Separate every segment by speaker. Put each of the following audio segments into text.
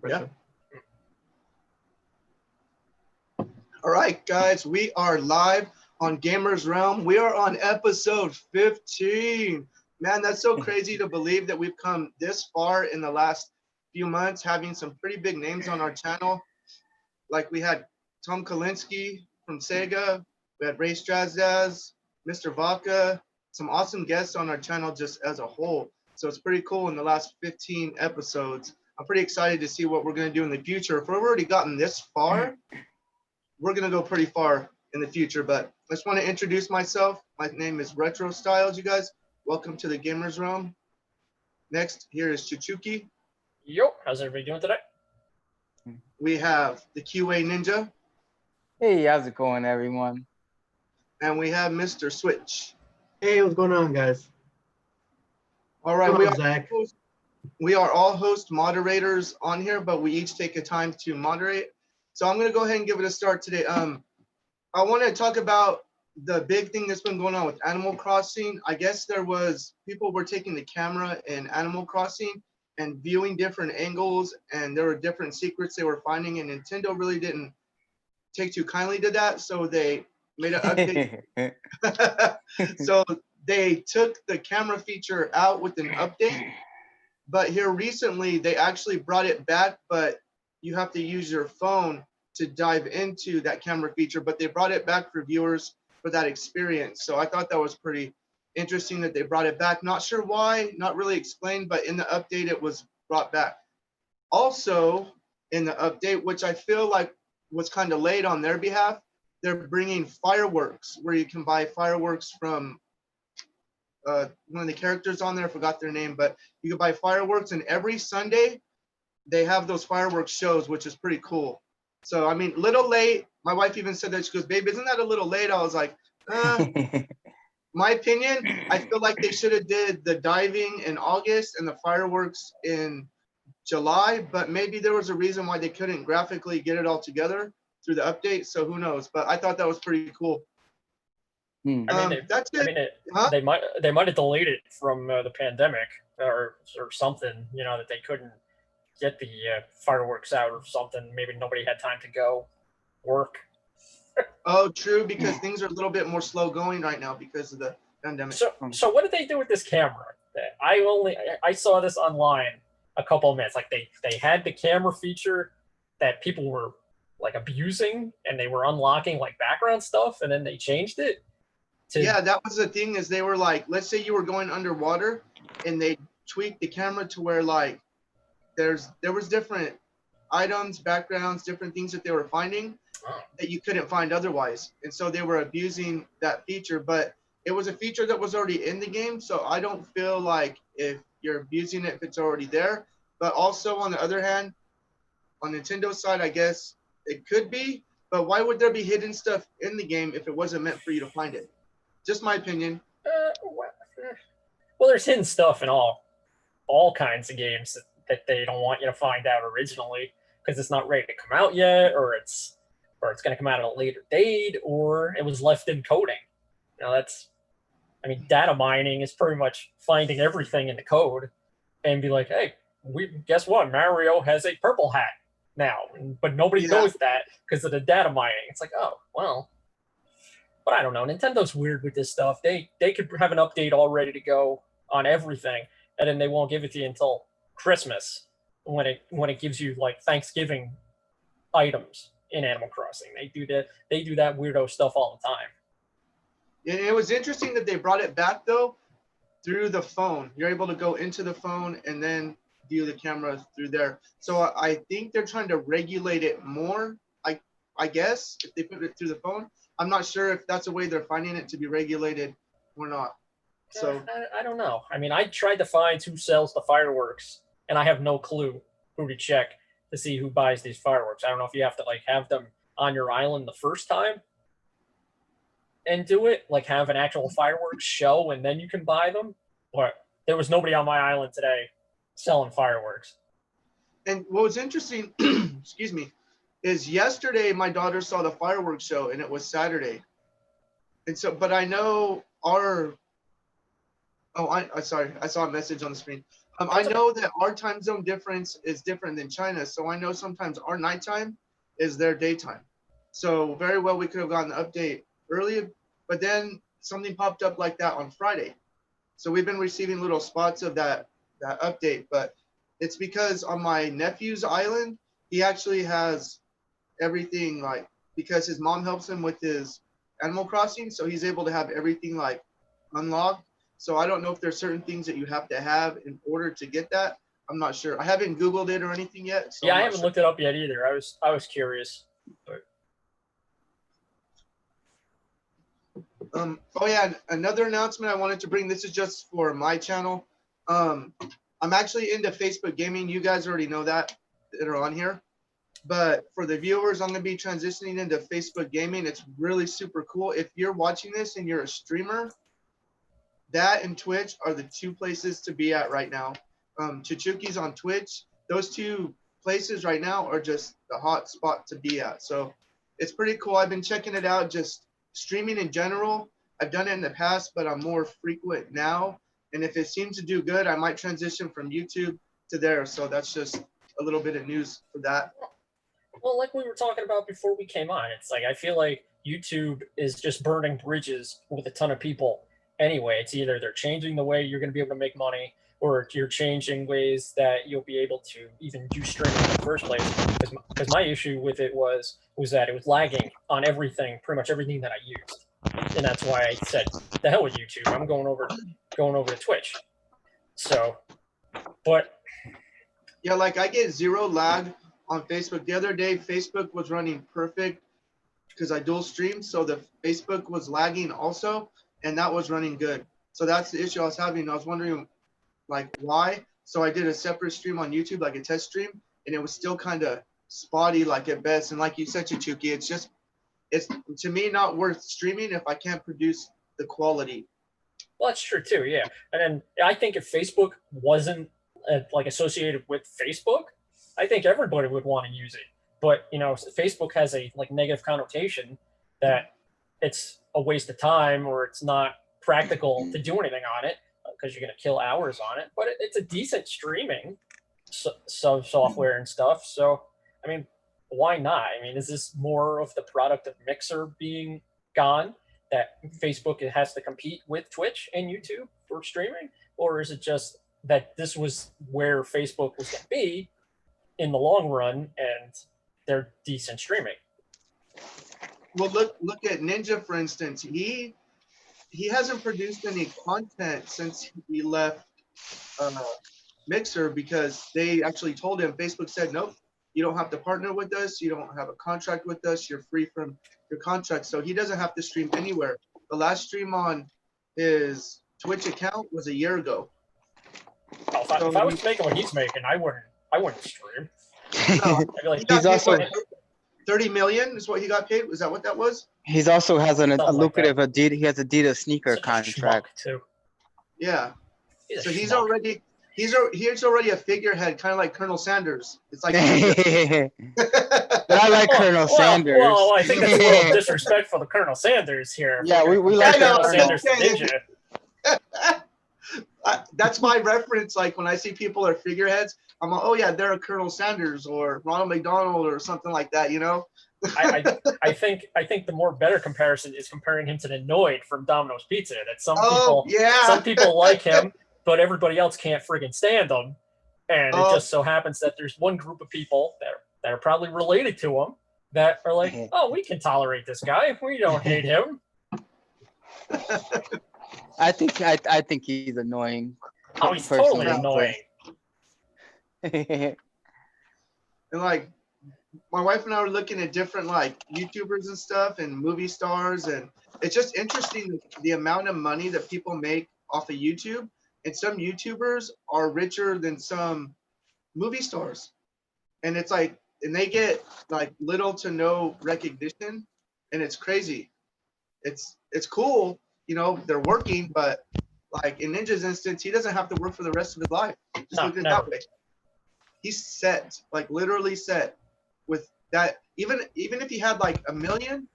Speaker 1: Yeah.
Speaker 2: All right, guys, we are live on Gamerz Realm. We are on episode 15. Man, that's so crazy to believe that we've come this far in the last few months, having some pretty big names on our channel. Like we had Tom Kalinske from Sega, we had Ray Strazdaz, Mr. Vaca, some awesome guests on our channel just as a whole. So it's pretty cool in the last 15 episodes. I'm pretty excited to see what we're going to do in the future. If we've already gotten this far, we're going to go pretty far in the future. But I just want to introduce myself. My name is Retro Stylz, you guys. Welcome to the Gamerz Realm. Next, here is CHICHUKI.
Speaker 3: Yo, how's everybody doing today?
Speaker 2: We have the QA Ninja.
Speaker 4: Hey, how's it going, everyone?
Speaker 2: And we have Mr. Switch.
Speaker 1: Hey, what's going on, guys?
Speaker 2: All right,
Speaker 1: What's up, Zach?
Speaker 2: we are all host moderators on here, but we each take a time to moderate. So I'm going to go ahead and give it a start today. I want to talk about the big thing that's been going on with Animal Crossing. I guess people were taking the camera in Animal Crossing and viewing different angles, and there were different secrets they were finding, and Nintendo really didn't take too kindly to that, so they made an update. So they took the camera feature out with an update, but here recently they actually brought it back, but you have to use your phone to dive into that camera feature, but they brought it back for viewers for that experience. So I thought that was pretty interesting that they brought it back. Not sure why, not really explained, but in the update it was brought back. Also in the update, which I feel like was kind of late on their behalf, they're bringing fireworks where you can buy fireworks from one of the characters on there. I forgot their name, but you can buy fireworks, and every Sunday they have those fireworks shows, which is pretty cool. So I mean, little late. My wife even said that. She goes, "Babe, isn't that a little late?" I was like, my opinion, I feel like they should have did the diving in August and the fireworks in July, but maybe there was a reason why they couldn't graphically get it all together through the update. So who knows? But I thought that was pretty cool. That's it.
Speaker 3: They might have delayed it from the pandemic or something. You know, that they couldn't get the fireworks out or something. Maybe nobody had time to go work.
Speaker 2: Oh, true, because things are a little bit more slow going right now because of the pandemic.
Speaker 3: So what did they do with this camera? I saw this online a couple of minutes. Like they had the camera feature that people were like abusing, and they were unlocking like background stuff, and then they changed it.
Speaker 2: Yeah, that was the thing, is they were like, let's say you were going underwater, and they tweaked the camera to where like there was different items, backgrounds, different things that they were finding that you couldn't find otherwise. And so they were abusing that feature, but it was a feature that was already in the game. So I don't feel like if you're abusing it, if it's already there. But also on the other hand, on Nintendo's side, I guess it could be, but why would there be hidden stuff in the game if it wasn't meant for you to find it? Just my opinion.
Speaker 3: Well, there's hidden stuff in all kinds of games that they don't want you to find out originally because it's not ready to come out yet, or it's going to come out at a later date, or it was left in coding. You know, data mining is pretty much finding everything in the code and be like, hey, guess what? Mario has a purple hat now, but nobody knows that because of the data mining. It's like, oh, well. But I don't know. Nintendo's weird with this stuff. They could have an update all ready to go on everything, and then they won't give it to you until Christmas when it gives you like Thanksgiving items in Animal Crossing. They do that weirdo stuff all the time.
Speaker 2: And it was interesting that they brought it back though through the phone. You're able to go into the phone and then view the camera through there. So I think they're trying to regulate it more. I guess if they put it through the phone. I'm not sure if that's a way they're finding it to be regulated or not. So
Speaker 3: I don't know. I mean, I tried to find who sells the fireworks, and I have no clue who to check to see who buys these fireworks. I don't know if you have to like have them on your island the first time and do it, like have an actual fireworks show and then you can buy them. Or there was nobody on my island today selling fireworks.
Speaker 2: And what was interesting, excuse me, is yesterday my daughter saw the fireworks show and it was Saturday. And so, but I know sorry, I saw a message on the screen. I know that our time zone difference is different than China, so I know sometimes our nighttime is their daytime. So very well we could have gotten the update earlier, but then something popped up like that on Friday. So we've been receiving little spots of that update, but it's because on my nephew's island, he actually has everything like, because his mom helps him with his Animal Crossing, so he's able to have everything like unlocked. So I don't know if there's certain things that you have to have in order to get that. I'm not sure. I haven't Googled it or anything yet. So
Speaker 3: yeah, I haven't looked it up yet either. I was curious. But...
Speaker 2: oh yeah, another announcement I wanted to bring. This is just for my channel. I'm actually into Facebook gaming. You guys already know that are on here. But for the viewers, I'm going to be transitioning into Facebook gaming. It's really super cool. If you're watching this and you're a streamer, that and Twitch are the two places to be at right now. CHICHUKI's on Twitch. Those two places right now are just the hot spot to be at. So it's pretty cool. I've been checking it out, just streaming in general. I've done it in the past, but I'm more frequent now. And if it seems to do good, I might transition from YouTube to there. So that's just a little bit of news for that.
Speaker 3: Well, like we were talking about before we came on, it's like I feel like YouTube is just burning bridges with a ton of people. Anyway, it's either they're changing the way you're going to be able to make money, or you're changing ways that you'll be able to even do streaming in the first place. Because my issue with it was that it was lagging on everything, pretty much everything that I used, and that's why I said, "The hell with YouTube! I'm going over to Twitch." So, but
Speaker 2: yeah, like I get zero lag on Facebook. The other day, Facebook was running perfect because I dual streamed, so the Facebook was lagging also, and that was running good. So that's the issue I was having. I was wondering, like, why? So I did a separate stream on YouTube, like a test stream, and it was still kind of spotty, like at best. And like you said, CHICHUKI, it's to me not worth streaming if I can't produce the quality.
Speaker 3: Well, that's true too, yeah. And then I think if Facebook wasn't like associated with Facebook, I think everybody would want to use it. But you know, Facebook has a like negative connotation that it's a waste of time or it's not practical to do anything on it because you're going to kill hours on it. But it's a decent streaming software and stuff. So I mean, why not? I mean, is this more of the product of Mixer being gone, that Facebook has to compete with Twitch and YouTube for streaming? Or is it just that this was where Facebook was going to be in the long run and they're decent streaming?
Speaker 2: Well, look at Ninja, for instance. He hasn't produced any content since he left Mixer because they actually told him, Facebook said, nope, you don't have to partner with us. You don't have a contract with us. You're free from your contract. So he doesn't have to stream anywhere. The last stream on his Twitch account was a year ago.
Speaker 3: Oh, if I was making what he's making, I wouldn't stream.
Speaker 2: No,
Speaker 3: I'd be like,
Speaker 2: he got
Speaker 4: also
Speaker 2: paid, 30 million is what he got paid. Was that what that was?
Speaker 4: He's also has a
Speaker 3: Something
Speaker 4: lucrative
Speaker 3: like
Speaker 4: Adidas. He has Adidas sneaker
Speaker 3: such a
Speaker 4: contract.
Speaker 3: schmuck, too.
Speaker 2: Yeah.
Speaker 3: He's a
Speaker 2: So he's
Speaker 3: schmuck.
Speaker 2: already a figurehead, kind of like Colonel Sanders. It's like
Speaker 4: But I like Colonel Sanders.
Speaker 3: Well, I think that's a little disrespectful to Colonel Sanders here.
Speaker 4: Yeah, we like
Speaker 3: Colonel
Speaker 2: that.
Speaker 3: Sanders the
Speaker 2: Okay.
Speaker 3: ninja.
Speaker 2: That's my reference. Like when I see people are figureheads, I'm like, oh yeah, they're a Colonel Sanders or Ronald McDonald or something like that, you know?
Speaker 3: I think the more better comparison is comparing him to the Noid from Domino's Pizza. That some people like him, but everybody else can't friggin' stand him. And it just so happens that there's one group of people that are probably related to him that are like, oh, we can tolerate this guy. We don't hate him.
Speaker 4: I think he's annoying.
Speaker 3: Oh, he's
Speaker 4: personally.
Speaker 3: totally annoying.
Speaker 2: And like my wife and I were looking at different like YouTubers and stuff and movie stars, and it's just interesting the amount of money that people make off of YouTube. And some YouTubers are richer than some movie stars. And it's like, and they get like little to no recognition, and it's crazy. It's cool, you know, they're working, but like in Ninja's instance, he doesn't have to work for the rest of his life. Just look at it that way. He's set, like literally set with that. Even if he had like 1 million,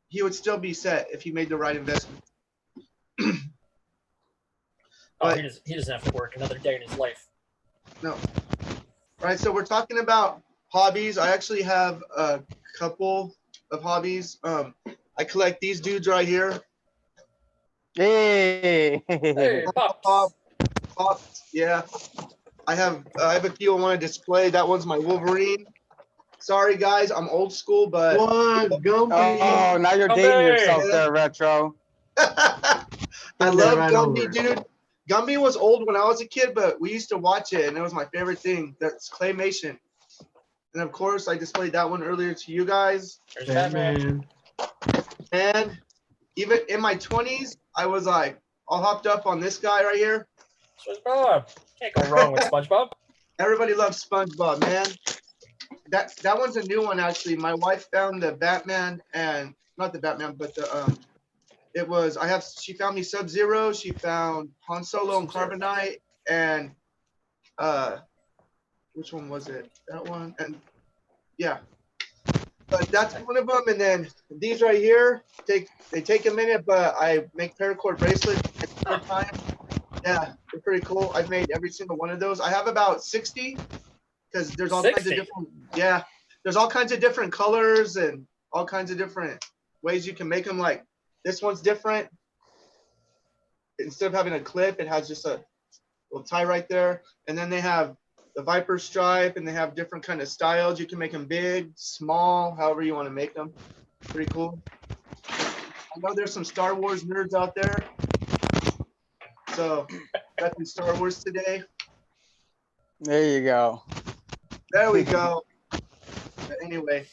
Speaker 2: he would still be set if he made the right investment.
Speaker 3: Oh,
Speaker 2: But-
Speaker 3: he doesn't have to work another day in his life.
Speaker 2: No. All right, so we're talking about hobbies. I actually have a couple of hobbies. I collect these dudes right here.
Speaker 4: Hey.
Speaker 3: Hey,
Speaker 2: Pop,
Speaker 3: pops.
Speaker 2: Pops, yeah. I have a few I want to display. That one's my Wolverine. Sorry guys, I'm old school, but
Speaker 1: What? Gumby?
Speaker 4: Oh, now you're
Speaker 3: Come
Speaker 4: dating
Speaker 3: here.
Speaker 4: yourself there, Retro.
Speaker 2: I
Speaker 1: Send
Speaker 2: love
Speaker 1: that right
Speaker 2: Gumby,
Speaker 1: over.
Speaker 2: dude. Gumby was old when I was a kid, but we used to watch it, and it was my favorite thing. That's claymation. And of course, I displayed that one earlier to you guys.
Speaker 3: There's Batman.
Speaker 1: Batman.
Speaker 2: And even in my 20s, I was like all hopped up on this guy right here.
Speaker 3: SpongeBob. Can't go wrong with SpongeBob.
Speaker 2: Everybody loves SpongeBob, man. That one's a new one actually. My wife found the Batman and not the Batman, but the she found me Sub-Zero, she found Han Solo and
Speaker 3: Sub-Zero.
Speaker 2: Carbonite, and which one was it? That one, and yeah. But that's one of them, and then these right here take a minute, but I make paracord bracelets at the time. Yeah, they're pretty cool. I've made every single one of those. I have about 60 because there's all kinds of
Speaker 3: 60?
Speaker 2: different. Yeah, there's all kinds of different colors and all kinds of different ways you can make them. Like this one's different. Instead of having a clip, it has just a little tie right there, and then they have the Viper stripe, and they have different kind of styles. You can make them big, small, however you want to make them. Pretty cool. I know there's some Star Wars nerds out there. So, got some Star Wars today.
Speaker 4: There you go.
Speaker 2: There we go. But anyway,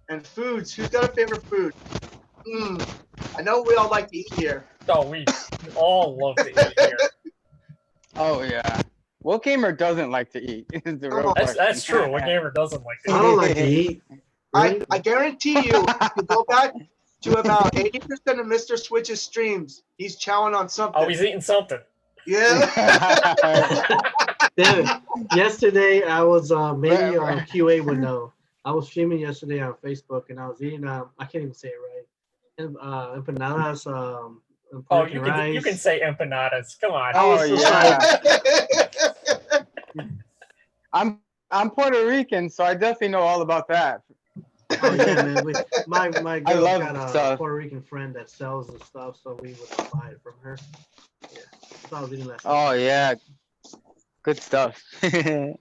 Speaker 2: and foods. Who's got a favorite food? I know we all like to eat here.
Speaker 3: Oh, we all love to eat here.
Speaker 4: Oh yeah. What gamer doesn't like to eat? Is the real
Speaker 3: That's
Speaker 4: question.
Speaker 3: true. What gamer doesn't like to
Speaker 1: I
Speaker 3: eat?
Speaker 1: don't like to eat. Really?
Speaker 2: I guarantee you, if you go back to about 80% of Mr. Switch's streams, he's chowing on something.
Speaker 3: Oh, he's eating something.
Speaker 2: Yeah.
Speaker 1: Damn it. Yesterday I was maybe
Speaker 4: Right, right.
Speaker 1: QA would know. I was streaming yesterday on Facebook and I was eating I can't even say it right. Empanadas,
Speaker 3: Oh,
Speaker 1: pork
Speaker 3: you
Speaker 1: and
Speaker 3: can you
Speaker 1: rice.
Speaker 3: can say empanadas. Come on.
Speaker 1: I was
Speaker 4: Oh,
Speaker 1: just
Speaker 4: yeah. I'm Puerto Rican, so I definitely know all about that.
Speaker 1: Oh yeah, man. My
Speaker 4: I
Speaker 1: girl
Speaker 4: love
Speaker 1: got a
Speaker 4: stuff.
Speaker 1: Puerto Rican friend that sells the stuff, so we would buy it from her. Yeah, that's what I was eating last
Speaker 4: Oh
Speaker 1: night.
Speaker 4: yeah. Good stuff.
Speaker 2: I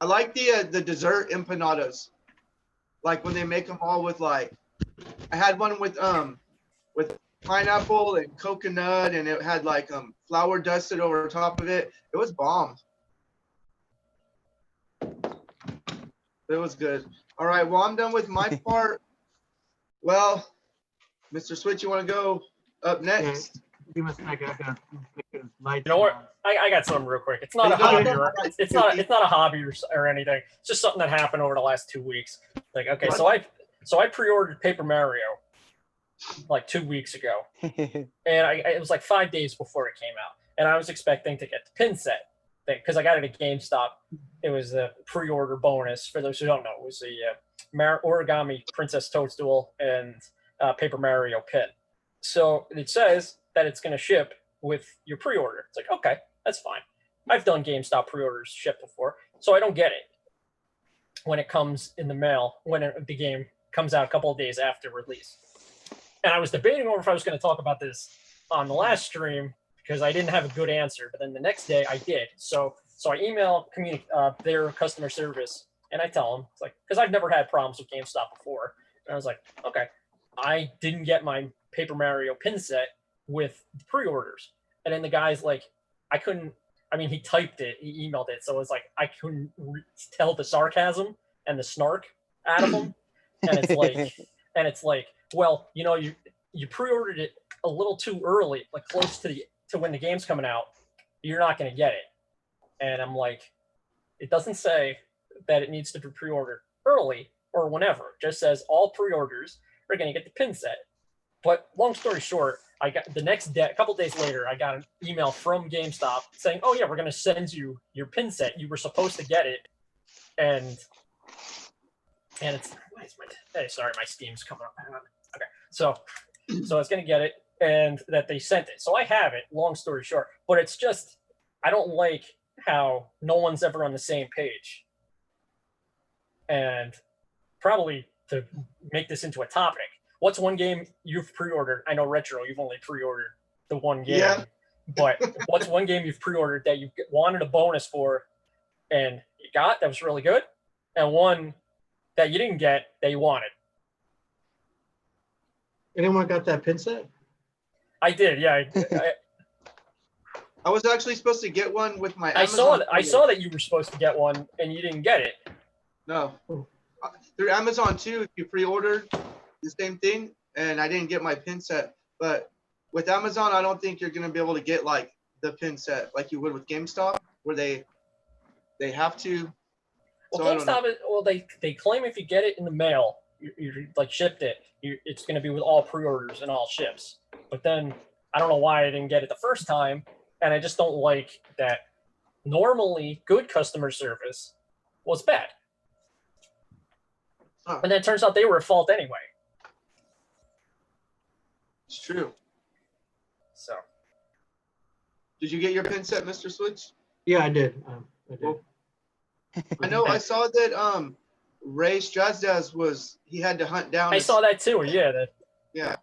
Speaker 2: like the dessert empanadas. Like when they make them all with like, I had one with pineapple and coconut, and it had like flour dusted over top of it. It was bomb. It was good. All right, well I'm done with my part. Well, Mr. Switch, you want to go up next?
Speaker 1: Give me a second. I gotta make it light.
Speaker 3: You know what? I got something real quick. It's not a
Speaker 2: Okay.
Speaker 3: hobby, or it's not a hobby or anything. It's just something that happened over the last 2 weeks. Like, okay, so I pre-ordered Paper Mario like 2 weeks ago, and it was like 5 days before it came out, and I was expecting to get the pin set thing because I got it at GameStop. It was a pre-order bonus. For those who don't know, it was a origami Princess Toadstool and Paper Mario pin. So it says that it's going to ship with your pre-order. It's like, okay, that's fine. I've done GameStop pre-orders ship before, so I don't get it when it comes in the mail, when the game comes out a couple of days after release. And I was debating over if I was going to talk about this on the last stream because I didn't have a good answer, but then the next day I did. So I email their customer service and I tell them, it's like, because I've never had problems with GameStop before. And I was like, okay, I didn't get my Paper Mario pin set with the pre-orders. And then the guy's like, he typed it, he emailed it. So it was like, I couldn't tell the sarcasm and the snark out of him. And it's like, well, you pre-ordered it a little too early, like close to when the game's coming out. You're not going to get it. And I'm like, it doesn't say that it needs to be pre-ordered early or whenever. It just says all pre-orders are going to get the pin set. But long story short, I got the next day, a couple days later, I got an email from GameStop saying, "Oh yeah, we're going to send you your pin set. You were supposed to get it." And it's sorry, my Steam's coming up. Okay, so I was going to get it, and that they sent it. So I have it, long story short. But it's just, I don't like how no one's ever on the same page. And probably to make this into a topic, what's one game you've pre-ordered? I know Retro, you've only pre-ordered the one game.
Speaker 2: Yeah.
Speaker 3: But what's one game you've pre-ordered that you wanted a bonus for and you got that was really good? And one that you didn't get that you wanted?
Speaker 1: Anyone got that pin set?
Speaker 3: I did, yeah.
Speaker 2: I was actually supposed to get one with my
Speaker 3: I
Speaker 2: Amazon.
Speaker 3: saw that you were supposed to get one and you didn't get it.
Speaker 2: No. Through Amazon too, if you pre-ordered the same thing, and I didn't get my pin set. But with Amazon, I don't think you're gonna be able to get like the pin set like you would with GameStop, where they have to.
Speaker 3: Well,
Speaker 2: So I don't know.
Speaker 3: GameStop, they claim if you get it in the mail, you like shipped it, it's going to be with all pre-orders and all ships. But then I don't know why I didn't get it the first time, and I just don't like that. Normally, good customer service was bad,
Speaker 2: Huh.
Speaker 3: and then it turns out they were at fault anyway.
Speaker 2: It's true.
Speaker 3: So
Speaker 2: Did you get your pin set, Mr. Switch?
Speaker 1: Yeah, I did. I did.
Speaker 2: Well, I know I saw that Ray Strazdaz he had to hunt down.
Speaker 3: I saw that too. Yeah, that
Speaker 2: Yeah.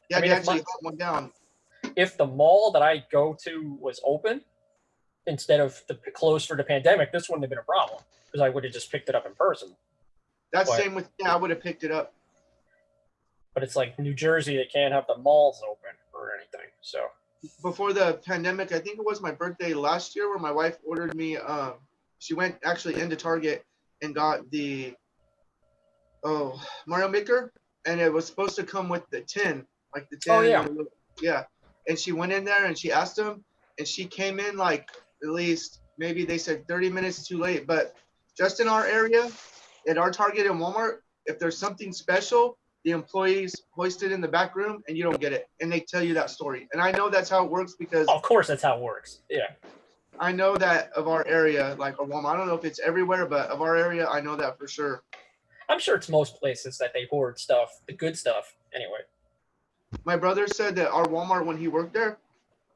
Speaker 2: Yeah,
Speaker 3: I mean,
Speaker 2: he
Speaker 3: if
Speaker 2: actually
Speaker 3: my-
Speaker 2: hunt one down.
Speaker 3: if the mall that I go to was open instead of closed for the pandemic, this wouldn't have been a problem because I would have just picked it up in person.
Speaker 2: That's
Speaker 3: What?
Speaker 2: same with I would have picked it up.
Speaker 3: But it's like New Jersey, they can't have the malls open or anything. So
Speaker 2: Before the pandemic, I think it was my birthday last year where my wife ordered me she went actually into Target and got the Mario Maker, and it was supposed to come with the tin, like the tin.
Speaker 3: Oh, yeah.
Speaker 2: Yeah. And she went in there and she asked him, and she came in like at least maybe they said 30 minutes too late. But just in our area, at our Target and Walmart, if there's something special, the employees hoist it in the back room and you don't get it. And they tell you that story. And I know that's how it works because
Speaker 3: of course that's how it works. Yeah.
Speaker 2: I know that of our area, like our Walmart. I don't know if it's everywhere, but of our area, I know that for sure.
Speaker 3: I'm sure it's most places that they hoard stuff, the good stuff anyway.
Speaker 2: My brother said that our Walmart, when he worked there,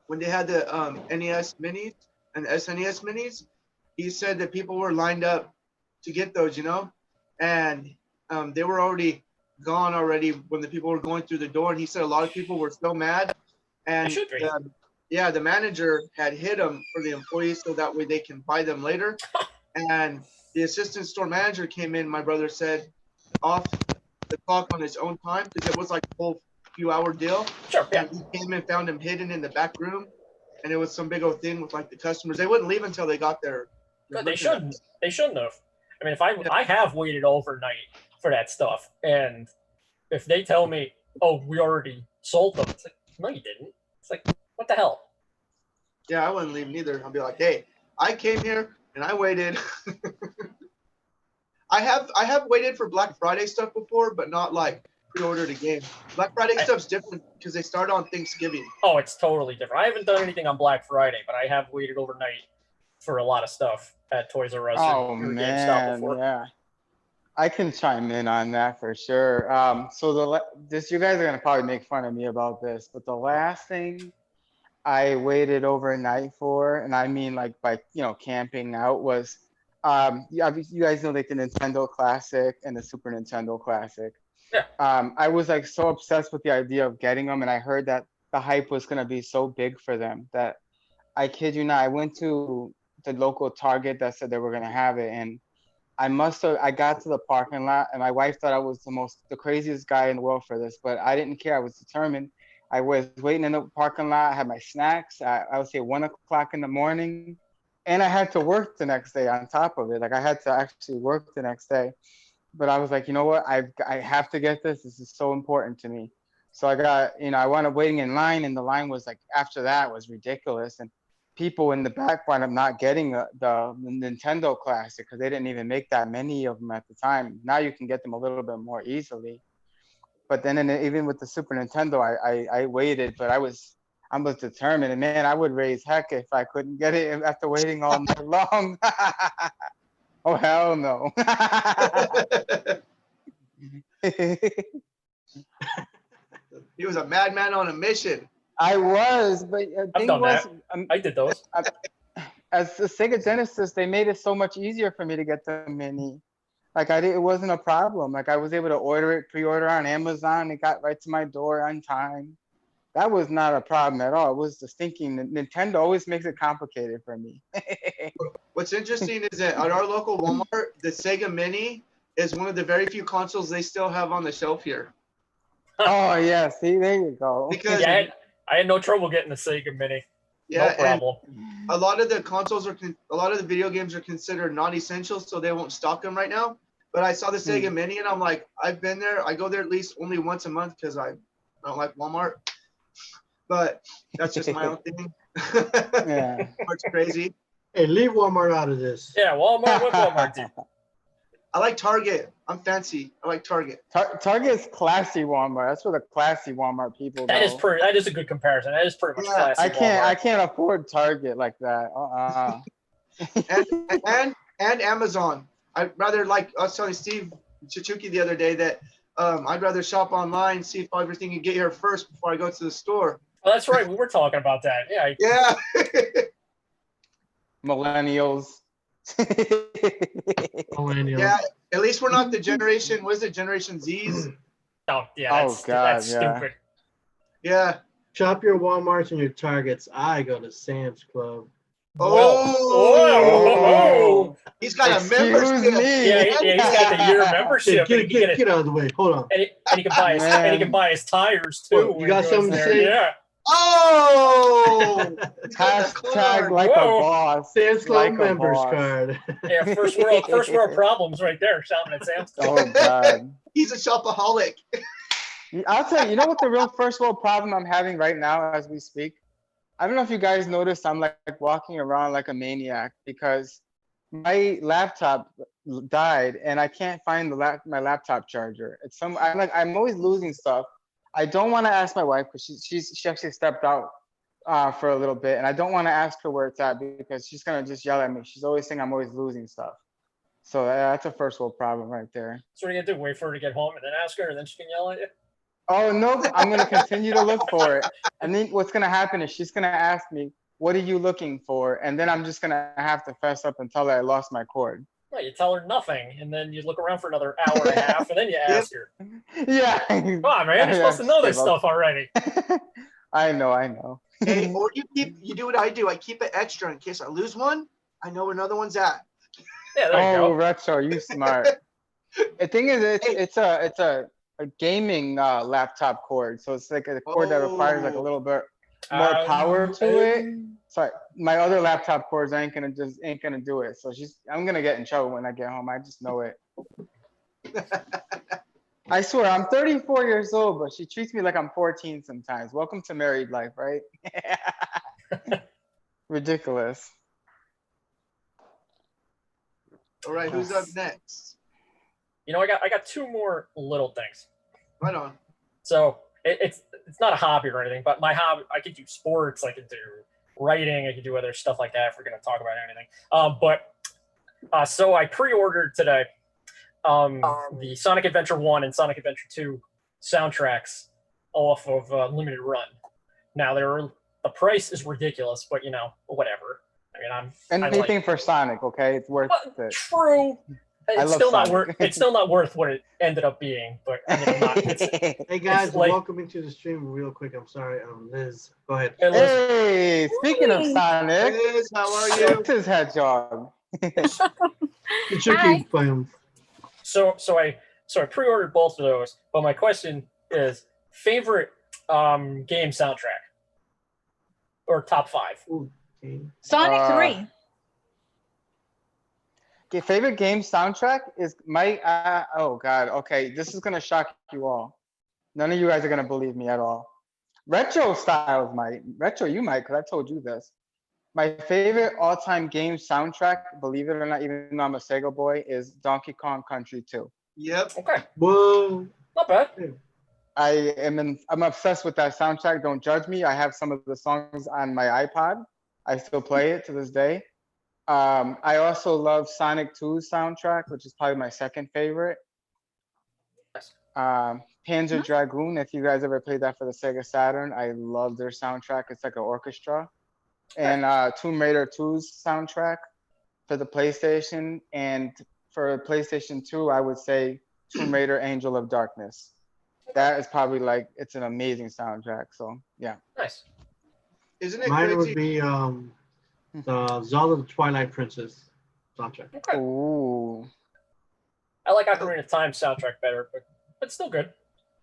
Speaker 2: when they had the NES minis and the SNES minis, he said that people were lined up to get those, and they were already gone already when the people were going through the door. And he said a lot of people were so mad, and
Speaker 3: They should be.
Speaker 2: the manager had hid them for the employees so that way they can buy them later. And the assistant store manager came in, my brother said, off the clock on his own time because it was like a whole few-hour deal.
Speaker 3: Sure, yeah.
Speaker 2: And he came and found him hidden in the back room, and it was some big old thing with like the customers. They wouldn't leave until they got their
Speaker 3: But they shouldn't. They shouldn't have. I mean, if I have waited overnight for that stuff, and if they tell me, "Oh, we already sold them," it's like, no, you didn't. It's like, what the hell?
Speaker 2: Yeah, I wouldn't leave neither. I'll be like, hey, I came here and I waited. I have waited for Black Friday stuff before, but not like pre-ordered a game. Black Friday stuff's different because they start on Thanksgiving.
Speaker 3: Oh, it's totally different. I haven't done anything on Black Friday, but I have waited overnight for a lot of stuff at Toys R Us
Speaker 4: Oh
Speaker 3: or GameStop
Speaker 4: man,
Speaker 3: before.
Speaker 4: yeah. I can chime in on that for sure. So you guys are gonna probably make fun of me about this, but the last thing I waited overnight for, and I mean like by camping out, was you guys know like the Nintendo Classic and the Super Nintendo Classic.
Speaker 3: Yeah.
Speaker 4: I was like so obsessed with the idea of getting them, and I heard that the hype was gonna be so big for them that I kid you not, I went to the local Target that said they were gonna have it, and I got to the parking lot, and my wife thought I was the craziest guy in the world for this, but I didn't care. I was determined. I was waiting in the parking lot. I had my snacks. I would say 1 o'clock in the morning, and I had to work the next day on top of it. Like I had to actually work the next day, but I was like, you know what? I have to get this. This is so important to me. So I got, I wound up waiting in line, and the line was like, after that was ridiculous. And people in the back wound up not getting the Nintendo Classic because they didn't even make that many of them at the time. Now you can get them a little bit more easily. But then even with the Super Nintendo, I waited, but I was determined. And man, I would raise heck if I couldn't get it after waiting all night long. Oh, hell no.
Speaker 2: He was a madman on a mission.
Speaker 4: I was, but the
Speaker 3: I've
Speaker 4: thing
Speaker 3: done
Speaker 4: was,
Speaker 3: that. I did those.
Speaker 4: as the Sega Genesis, they made it so much easier for me to get the mini. Like it wasn't a problem. Like I was able to order it, pre-order on Amazon. It got right to my door on time. That was not a problem at all. It was just thinking that Nintendo always makes it complicated for me.
Speaker 2: What's interesting is that at our local Walmart, the Sega Mini is one of the very few consoles they still have on the shelf here.
Speaker 4: Oh yeah, see, there you go.
Speaker 2: Because
Speaker 3: Yeah, I had no trouble getting the Sega Mini.
Speaker 2: yeah,
Speaker 3: No problem.
Speaker 2: a lot of the consoles a lot of the video games are considered non-essential, so they won't stock them right now. But I saw the Sega Mini and I'm like, I've been there. I go there at least only once a month because I don't like Walmart. But that's just my own thing.
Speaker 4: Yeah.
Speaker 2: It's crazy.
Speaker 1: Hey, leave Walmart out of this.
Speaker 3: Yeah, Walmart. What Walmart do?
Speaker 2: I like Target. I'm fancy. I like Target.
Speaker 4: Target's classy Walmart. That's for the classy Walmart people.
Speaker 3: That is
Speaker 4: though.
Speaker 3: that is a good comparison. That is pretty much
Speaker 2: Yeah,
Speaker 3: classic.
Speaker 4: I
Speaker 3: Walmart.
Speaker 4: can't afford Target like that.
Speaker 2: And Amazon. I'd rather, like I was telling Steve CHICHUKI the other day that I'd rather shop online, see if everything can get here first before I go to the store.
Speaker 3: Oh, that's right. We were talking about that. Yeah.
Speaker 2: Yeah.
Speaker 4: Millennials.
Speaker 1: Millennial.
Speaker 2: Yeah. At least we're not the generation. What is it? Generation Z's.
Speaker 3: Oh, yeah. That's, that's stupid.
Speaker 2: Yeah.
Speaker 1: Shop your Walmarts and your Targets. I go to Sam's Club.
Speaker 2: Oh. He's got a membership.
Speaker 3: Yeah, he's got the year membership.
Speaker 1: Get out of the way. Hold on.
Speaker 3: And he can buy his tires too.
Speaker 1: You got something to say?
Speaker 3: Yeah.
Speaker 2: Oh.
Speaker 4: Hashtag like a boss.
Speaker 1: Sam's Club
Speaker 4: like
Speaker 1: members card.
Speaker 3: Yeah, first world problems right there. Shopping at Sam's Club.
Speaker 4: Oh God.
Speaker 2: He's a shopaholic.
Speaker 4: I'll tell you, you know what the real first world problem I'm having right now as we speak? I don't know if you guys noticed, I'm like walking around like a maniac because my laptop died and I can't find my laptop charger. I'm always losing stuff. I don't want to ask my wife because she actually stepped out for a little bit, and I don't want to ask her where it's at because she's gonna just yell at me. She's always saying I'm always losing stuff. So that's a first world problem right there.
Speaker 3: So what are you gonna do? Wait for her to get home and then ask her, and then she can yell at you?
Speaker 4: Oh no, I'm gonna continue to look for it. And then what's gonna happen is she's gonna ask me, what are you looking for? And then I'm just gonna have to fess up and tell her I lost my cord.
Speaker 3: Well, you tell her nothing, and then you look around for another hour and a half, and then you ask her.
Speaker 4: Yeah.
Speaker 3: Come on, man, you're supposed to know this stuff already.
Speaker 4: I know.
Speaker 2: Hey, or you do what I do. I keep it extra in case I lose one. I know where another one's at.
Speaker 3: Yeah, there you go.
Speaker 4: Retro, you smart. The thing is, it's a gaming laptop cord, so it's like a cord that requires like a little bit more power to it. Sorry, my other laptop cords ain't gonna do it. So I'm gonna get in trouble when I get home. I just know it. I swear, I'm 34 years old, but she treats me like I'm 14 sometimes. Welcome to married life, right? Ridiculous.
Speaker 2: All right, who's up next?
Speaker 3: You know, I got two more little things.
Speaker 2: Right on.
Speaker 3: So it's not a hobby or anything, but my hobby, I could do sports, I could do writing, I could do other stuff like that if we're going to talk about anything. So I pre-ordered today the Sonic Adventure 1 and Sonic Adventure 2 soundtracks off of Limited Run. Now the price is ridiculous, but you know, whatever. I mean,
Speaker 4: anything for Sonic, okay? It's worth it.
Speaker 3: True. It's still
Speaker 4: Sonic.
Speaker 3: not worth. It's still not worth what it ended up being. But I mean, I'm not,
Speaker 1: Hey guys,
Speaker 3: like,
Speaker 1: welcome into the stream real quick. I'm sorry, Liz. Go ahead.
Speaker 3: Hey, Liz.
Speaker 4: Hey, speaking of Sonic,
Speaker 2: Liz, how are you?
Speaker 4: what's his Hedgehog?
Speaker 1: CHICHUKI film.
Speaker 3: So I pre-ordered both of those. But my question is, favorite game soundtrack or top 5?
Speaker 1: Ooh, okay.
Speaker 5: Sonic 3.
Speaker 4: Okay, favorite game soundtrack is my oh god, okay, this is gonna shock you all. None of you guys are gonna believe me at all. Retro Stylz might. Retro, you might, because I told you this. My favorite all-time game soundtrack, believe it or not, even though I'm a Sega boy, is Donkey Kong Country 2.
Speaker 2: Yep.
Speaker 3: Okay,
Speaker 1: Whoa.
Speaker 3: not bad.
Speaker 4: I'm obsessed with that soundtrack. Don't judge me. I have some of the songs on my iPod. I still play it to this day. I also love Sonic 2's soundtrack, which is probably my second favorite. Panzer Dragoon, if you guys ever played that for the Sega Saturn, I love their soundtrack. It's like an orchestra. And Tomb Raider 2's soundtrack for the PlayStation. And for PlayStation 2, I would say Tomb Raider Angel of Darkness. That is probably like, it's an amazing soundtrack. So yeah.
Speaker 3: Nice.
Speaker 2: Isn't it
Speaker 1: Mine
Speaker 2: crazy?
Speaker 1: would be the Zelda the Twilight Princess soundtrack.
Speaker 3: Okay.
Speaker 4: Ooh.
Speaker 3: I like Ocarina of Time soundtrack better, but still good.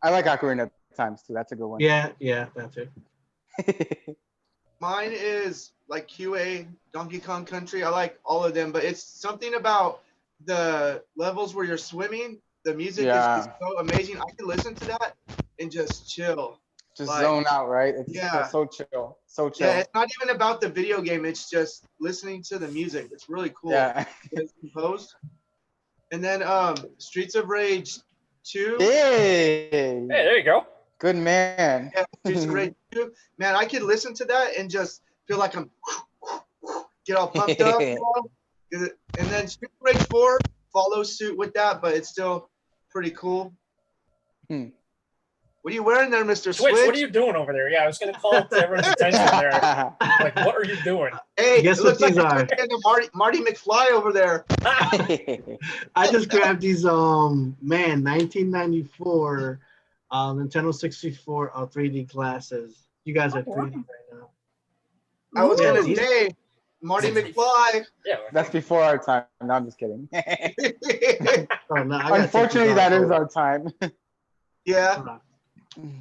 Speaker 4: I like Ocarina of Time too. That's a good one.
Speaker 1: Yeah, that too.
Speaker 2: Mine is like QA, Donkey Kong Country. I like all of them, but it's something about the levels where you're swimming. The music is so amazing. I can listen to that and just chill.
Speaker 4: Just zone out, right? It's so chill. So chill.
Speaker 2: Yeah, it's not even about the video game. It's just listening to the music. It's really cool.
Speaker 4: Yeah.
Speaker 2: It's composed. And then Streets of Rage 2.
Speaker 4: Hey,
Speaker 3: there you go.
Speaker 4: Good man.
Speaker 2: Yeah, Streets of Rage 2. Man, I could listen to that and just feel like I'm get all pumped up. You know? And then Streets of Rage 4 follows suit with that, but it's still pretty cool. What are you wearing there, Mr. Switch?
Speaker 3: What are you doing over there? Yeah, I was going to call it to everyone's attention there. Like, what are you doing?
Speaker 2: Hey,
Speaker 1: guess
Speaker 2: it
Speaker 1: what
Speaker 2: looks like
Speaker 1: these are?
Speaker 2: Marty McFly over there.
Speaker 1: I just grabbed these 1994 Nintendo 64 3D glasses. You guys are 3D right now.
Speaker 2: I was
Speaker 1: Yeah,
Speaker 2: gonna
Speaker 1: these-
Speaker 2: say Marty McFly.
Speaker 3: Yeah.
Speaker 4: That's before our time. No, I'm just kidding.
Speaker 1: Oh, no, I gotta take
Speaker 4: Unfortunately,
Speaker 1: these
Speaker 4: that
Speaker 1: off.
Speaker 4: is our time.
Speaker 2: Yeah.
Speaker 1: Hold on.
Speaker 3: Okay,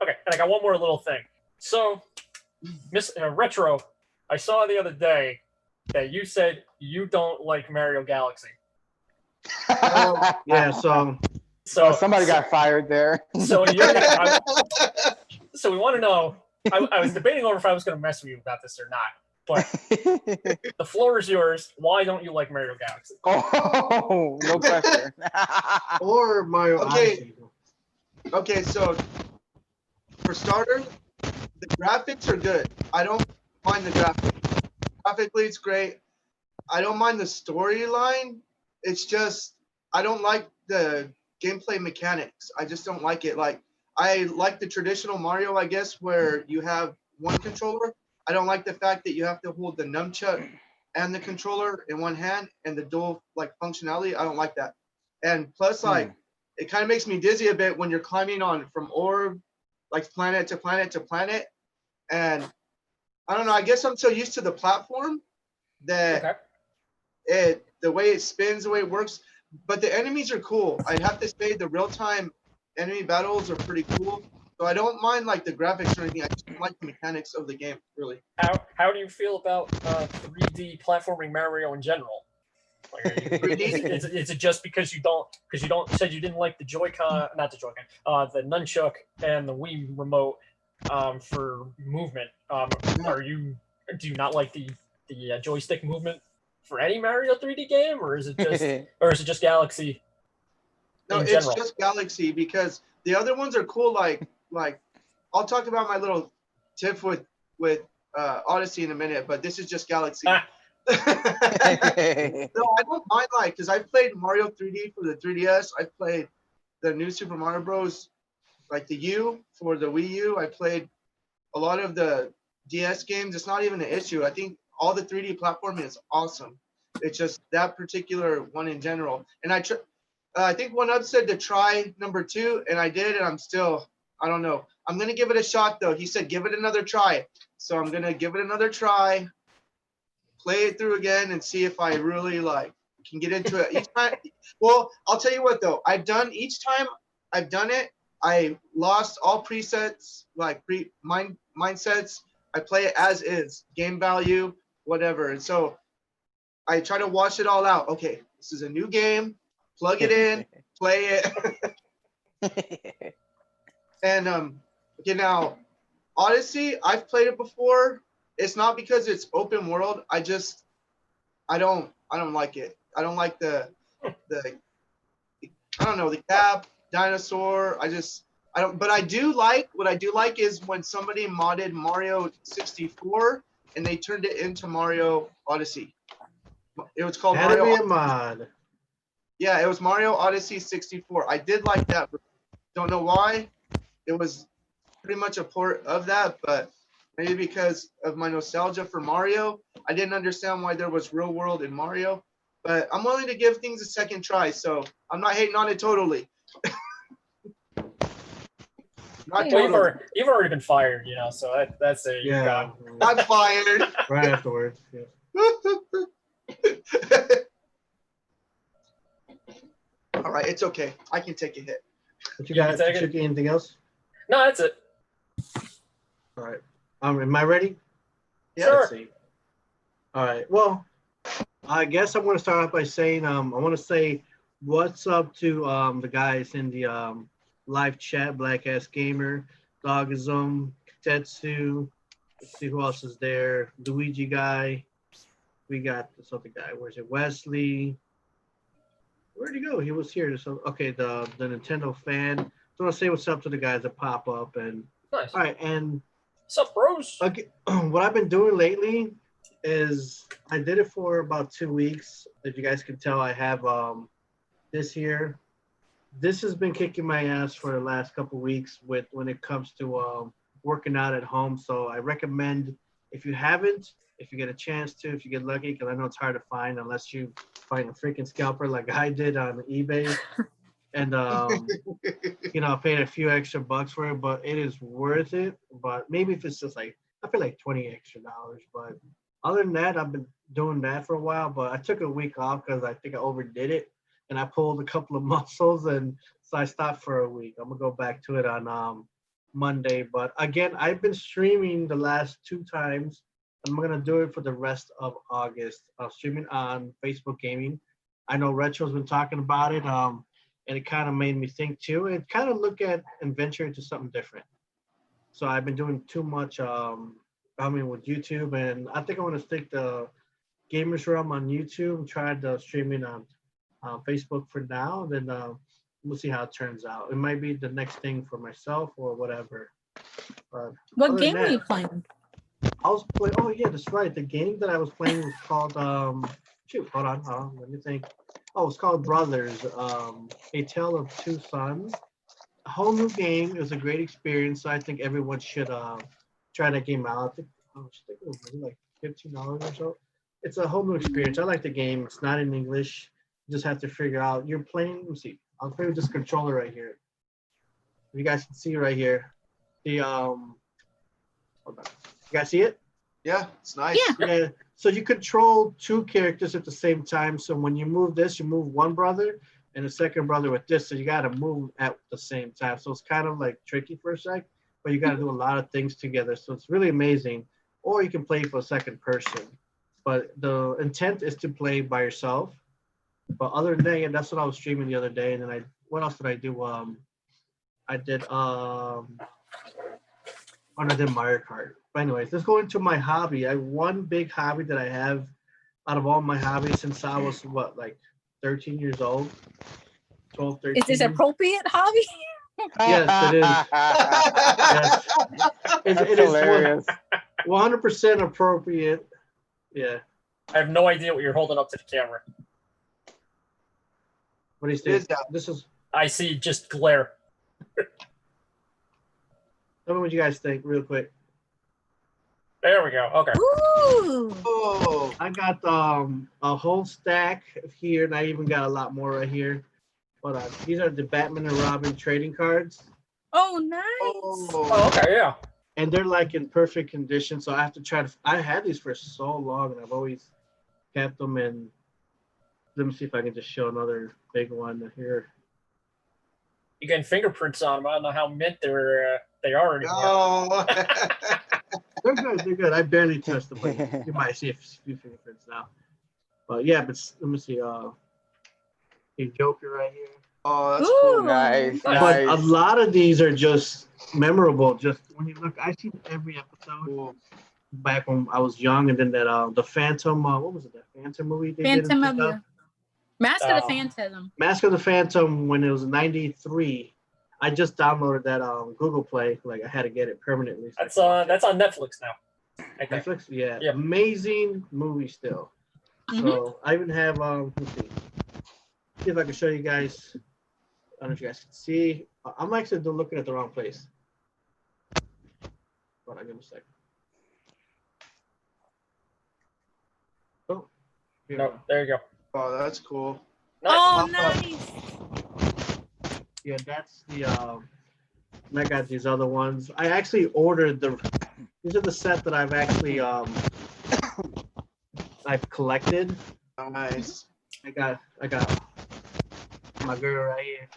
Speaker 3: and I got one more little thing. So, Retro, I saw the other day that you said you don't like Mario Galaxy.
Speaker 1: Yeah, so
Speaker 3: So
Speaker 4: Somebody got fired there.
Speaker 3: So so we want to know. I was debating over if I was going to mess with you about this or not. But the floor is yours. Why don't you like Mario Galaxy?
Speaker 4: Oh, no pressure.
Speaker 1: or Mario
Speaker 2: Okay.
Speaker 1: Odyssey.
Speaker 2: Okay, so for starters, the graphics are good. I don't mind the graphics. Graphically, it's great. I don't mind the storyline. It's just I don't like the gameplay mechanics. I just don't like it. Like I like the traditional Mario, I guess, where you have one controller. I don't like the fact that you have to hold the nunchuck and the controller in one hand and the dual like functionality. I don't like that. And plus, like, it kind of makes me dizzy a bit when you're climbing on from orb, like planet to planet to planet. And I don't know. I guess I'm so used to the platform that the way it spins, the way it works. But the enemies are cool. I'd have to say the real-time enemy battles are pretty cool. So I don't mind like the graphics or anything. I just don't like the mechanics of the game, really.
Speaker 3: How do you feel about 3D platforming Mario in general? Like,
Speaker 2: 3D?
Speaker 3: Is it just because you said you didn't like the Joy-Con, not the Joy-Con, the nunchuck and the Wii remote for movement? Do you not like the joystick movement for any Mario 3D game, or is it just Galaxy?
Speaker 2: No,
Speaker 3: in
Speaker 2: it's
Speaker 3: general?
Speaker 2: just Galaxy because the other ones are cool. Like I'll talk about my little tip with Odyssey in a minute, but this is just Galaxy. No, I don't mind because I played Mario 3D for the 3DS. I played the new Super Mario Bros. Like the U for the Wii U. I played a lot of the DS games. It's not even an issue. I think all the 3D platforming is awesome. It's just that particular one in general. And I think one up said to try number 2, and I did, and I don't know. I'm going to give it a shot, though. He said, give it another try. So I'm going to give it another try, play it through again, and see if I really, can get into it. Each time, well, I'll tell you what, though. Each time I've done it, I lost all presets, mindsets. I play it as is, game value, whatever. And so I try to wash it all out. Okay, this is a new game. Plug it in, play it. And okay, now Odyssey, I've played it before. It's not because it's open world. I don't like it. I don't like the cap, dinosaur. But I do like, what I do like is when somebody modded Mario 64 and they turned it into Mario Odyssey. It was called
Speaker 1: That'd
Speaker 2: Mario
Speaker 1: be a mod.
Speaker 2: Yeah, it was Mario Odyssey 64. I did like that. Don't know why. It was pretty much a port of that, but maybe because of my nostalgia for Mario, I didn't understand why there was real world in Mario. But I'm willing to give things a second try, so I'm not hating on it totally. Not
Speaker 3: Well,
Speaker 2: totally.
Speaker 3: you've already been fired, you know, so that's a
Speaker 1: Yeah.
Speaker 2: I'm fired.
Speaker 1: Right afterwards. Yeah.
Speaker 2: All right, it's okay. I can take a hit.
Speaker 1: What you got?
Speaker 3: can take it.
Speaker 1: CHICHUKI, anything else?
Speaker 3: No, that's it.
Speaker 1: All right. Am I ready?
Speaker 2: Yeah.
Speaker 3: Sure.
Speaker 1: Let's see. All right. Well, I guess I'm going to start off by saying I want to say what's up to the guys in the live chat, Black Ass Gamer, Dogism, Tetsu. Let's see who else is there. Luigi guy. We got this other guy. Where's it? Wesley. Where'd he go? He was here. So okay, the Nintendo fan. So I want to say what's up to the guys that pop up and
Speaker 3: Nice.
Speaker 1: all right. And
Speaker 3: What's up, bros?
Speaker 1: okay, what I've been doing lately is I did it for about 2 weeks. If you guys can tell, I have this here. This has been kicking my ass for the last couple weeks with when it comes to working out at home. So I recommend if you haven't, if you get a chance to, if you get lucky, because I know it's hard to find unless you find a freaking scalper like I did on eBay. And you know, I paid a few extra bucks for it, but it is worth it. But maybe if it's just like I feel like $20 extra. But other than that, I've been doing that for a while. But I took a week off because I think I overdid it, and I pulled a couple of muscles, and so I stopped for a week. I'm gonna go back to it on Monday. But again, I've been streaming the last 2 times. I'm gonna do it for the rest of August. Streaming on Facebook Gaming. I know Retro's been talking about it. And it kind of made me think too. It kind of look at and venture into something different. So I've been doing too much. With YouTube, and I think I want to stick the Gamerz realm on YouTube. Try the streaming on Facebook for now. Then we'll see how it turns out. It might be the next thing for myself or whatever. But
Speaker 5: what game are you playing?
Speaker 1: I was playing. Oh yeah, that's right. The game that I was playing was called. Shoot, hold on. Let me think. Oh, it's called Brothers, A Tale of Two Sons. A whole new game. It was a great experience. So I think everyone should try that game out. I think it was like $15 or so. It's a whole new experience. I like the game. It's not in English. You just have to figure out. You're playing. Let me see. I'll play with this controller right here. You guys can see right here. The hold on. You guys see it?
Speaker 2: Yeah, it's nice.
Speaker 1: Yeah. So you control 2 characters at the same time. So when you move this, you move one brother and the second brother with this. So you got to move at the same time. So it's kind of like tricky for a sec, but you got to do a lot of things together. So it's really amazing. Or you can play for a second person. But the intent is to play by yourself. But other than that, yeah, that's what I was streaming the other day. And then what else did I do? I did Mario Kart. But anyways, let's go into my hobby. One big hobby that I have out of all my hobbies since I was like 13 years old, 12, 13.
Speaker 5: Is this appropriate hobby?
Speaker 1: Yes, it is. Yes.
Speaker 4: That's
Speaker 1: It
Speaker 4: hilarious.
Speaker 1: is 100% appropriate. Yeah.
Speaker 3: I have no idea what you're holding up to the camera.
Speaker 1: What do you
Speaker 2: What
Speaker 1: think?
Speaker 2: is that?
Speaker 1: This is.
Speaker 3: I see just glare.
Speaker 1: Tell me what you guys think, real quick.
Speaker 3: There we go. Okay.
Speaker 5: Ooh.
Speaker 2: Oh,
Speaker 1: I got a whole stack here, and I even got a lot more right here. But these are the Batman and Robin trading cards,
Speaker 5: Oh, nice.
Speaker 3: Oh, okay. Yeah.
Speaker 1: and they're like in perfect condition. So I have to try to. I had these for so long, and I've always kept them. And let me see if I can just show another big one here.
Speaker 3: You getting fingerprints on them. I don't know how mint they are anymore.
Speaker 2: no.
Speaker 1: They're good. They're good. I barely touched them, but you might see a few fingerprints now. But yeah, but let me see. A Joker right here.
Speaker 2: Oh, that's
Speaker 5: Ooh.
Speaker 2: cool.
Speaker 4: Nice,
Speaker 1: But a
Speaker 4: nice.
Speaker 1: lot of these are just memorable. Just when you look, I seen every episode
Speaker 2: Cool.
Speaker 1: back when I was young, and then that the Phantom. What was it? That Phantom movie they did?
Speaker 5: Phantom
Speaker 1: and
Speaker 5: of
Speaker 1: stuff?
Speaker 5: the Mask of the
Speaker 3: Oh.
Speaker 5: Phantasm.
Speaker 1: Mask of the Phantom when it was '93. I just downloaded that Google Play. Like I had to get it permanently.
Speaker 3: That's on Netflix now. I think.
Speaker 1: Netflix. Yeah.
Speaker 3: Yeah.
Speaker 1: Amazing movie still.
Speaker 5: Mhm.
Speaker 1: So I even have let's see. see if I can show you guys. I don't know if you guys can see. I'm actually looking at the wrong place. Hold on, give me a second. Oh, here we
Speaker 3: No,
Speaker 1: go.
Speaker 3: there you go.
Speaker 2: Oh, that's cool.
Speaker 5: Oh,
Speaker 2: Nice.
Speaker 5: nice.
Speaker 1: Yeah, that's the and I got these other ones. I actually ordered these are the set that I've actually I've collected.
Speaker 2: Nice.
Speaker 1: I got my girl right here.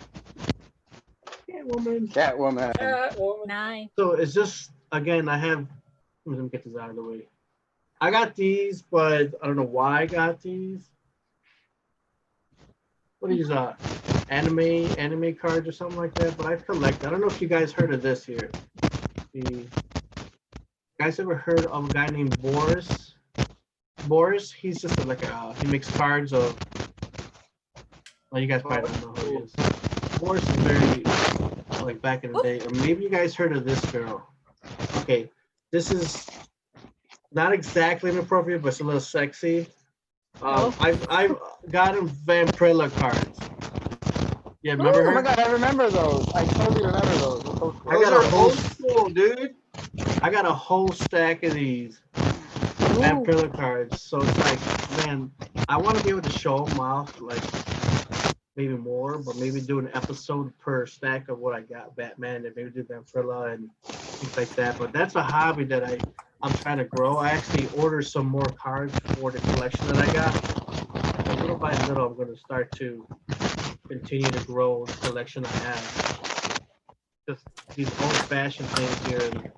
Speaker 1: Yeah, woman.
Speaker 4: Catwoman.
Speaker 3: Catwoman.
Speaker 5: Nice.
Speaker 1: So it's just again let me get this out of the way. I got these, but I don't know why I got these. What are these anime cards or something like that? But I collect. I don't know if you guys heard of this here. You guys ever heard of a guy named Boris? Boris, he's just he makes cards of. Well, you guys probably don't know who he is. Boris is very like back in the day, or maybe you guys heard of this girl. Okay, this is not exactly inappropriate, but it's a little sexy. I've gotten Vampirella cards. Yeah, remember
Speaker 4: Oh
Speaker 1: her?
Speaker 4: my god, I remember those. I totally remember those. Those so cool.
Speaker 1: I got
Speaker 2: Those
Speaker 1: a
Speaker 2: are
Speaker 1: whole
Speaker 2: old school, dude.
Speaker 1: I got a whole stack of these Vampirella cards. So it's like, man, I want to be able to show them off, like maybe more, but maybe do an episode per stack of what I got, Batman, and maybe do Vampirella and things like that. But that's a hobby that I'm trying to grow. I actually ordered some more cards for the collection that I got. So little by little, I'm going to start to continue to grow the collection I have. Just these old-fashioned things here. And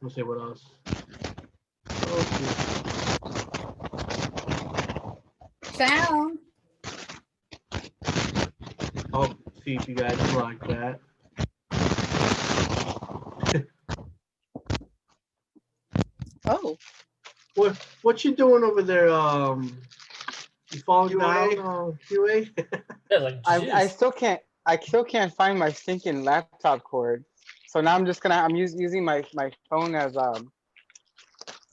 Speaker 1: let's see what else.
Speaker 5: Sound.
Speaker 1: I'll see if you guys like that.
Speaker 5: Oh.
Speaker 1: What you doing over there? You falling
Speaker 2: QA?
Speaker 1: down, QA?
Speaker 3: Yeah, like,
Speaker 4: I still can't find my stinking laptop cord. So now I'm using my phone as a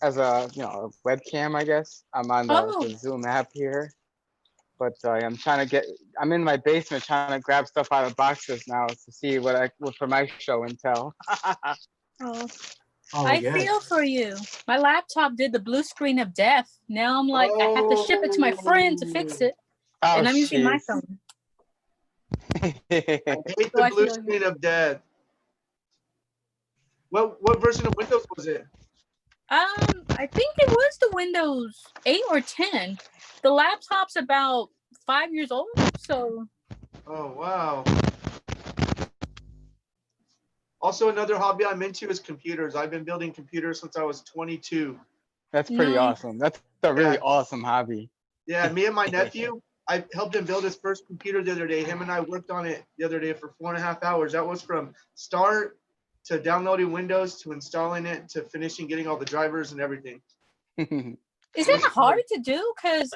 Speaker 4: a webcam, I guess. I'm on the Zoom app here. But I'm in my basement trying to grab stuff out of boxes now to see what for my show and tell.
Speaker 5: Oh.
Speaker 1: Oh,
Speaker 5: I
Speaker 1: yeah.
Speaker 5: feel for you. My laptop did the blue screen of death. Now I'm like, I have to ship it to my friend to fix it.
Speaker 4: Oh,
Speaker 5: And I'm using my
Speaker 4: jeez.
Speaker 5: phone.
Speaker 2: I hate
Speaker 5: So
Speaker 2: the
Speaker 5: I
Speaker 2: blue
Speaker 5: feel
Speaker 2: screen of death. What version of Windows was it?
Speaker 5: I think it was the Windows 8 or 10. The laptop's about 5 years old, so.
Speaker 2: Oh, wow. Also, another hobby I'm into is computers. I've been building computers since I was 22.
Speaker 4: That's pretty
Speaker 5: Nice.
Speaker 4: awesome. That's a really awesome hobby.
Speaker 2: Yeah, me and my nephew, I helped him build his first computer the other day. Him and I worked on it the other day for 4.5 hours. That was from start to downloading Windows to installing it to finishing getting all the drivers and everything.
Speaker 5: Is that hard to do? Because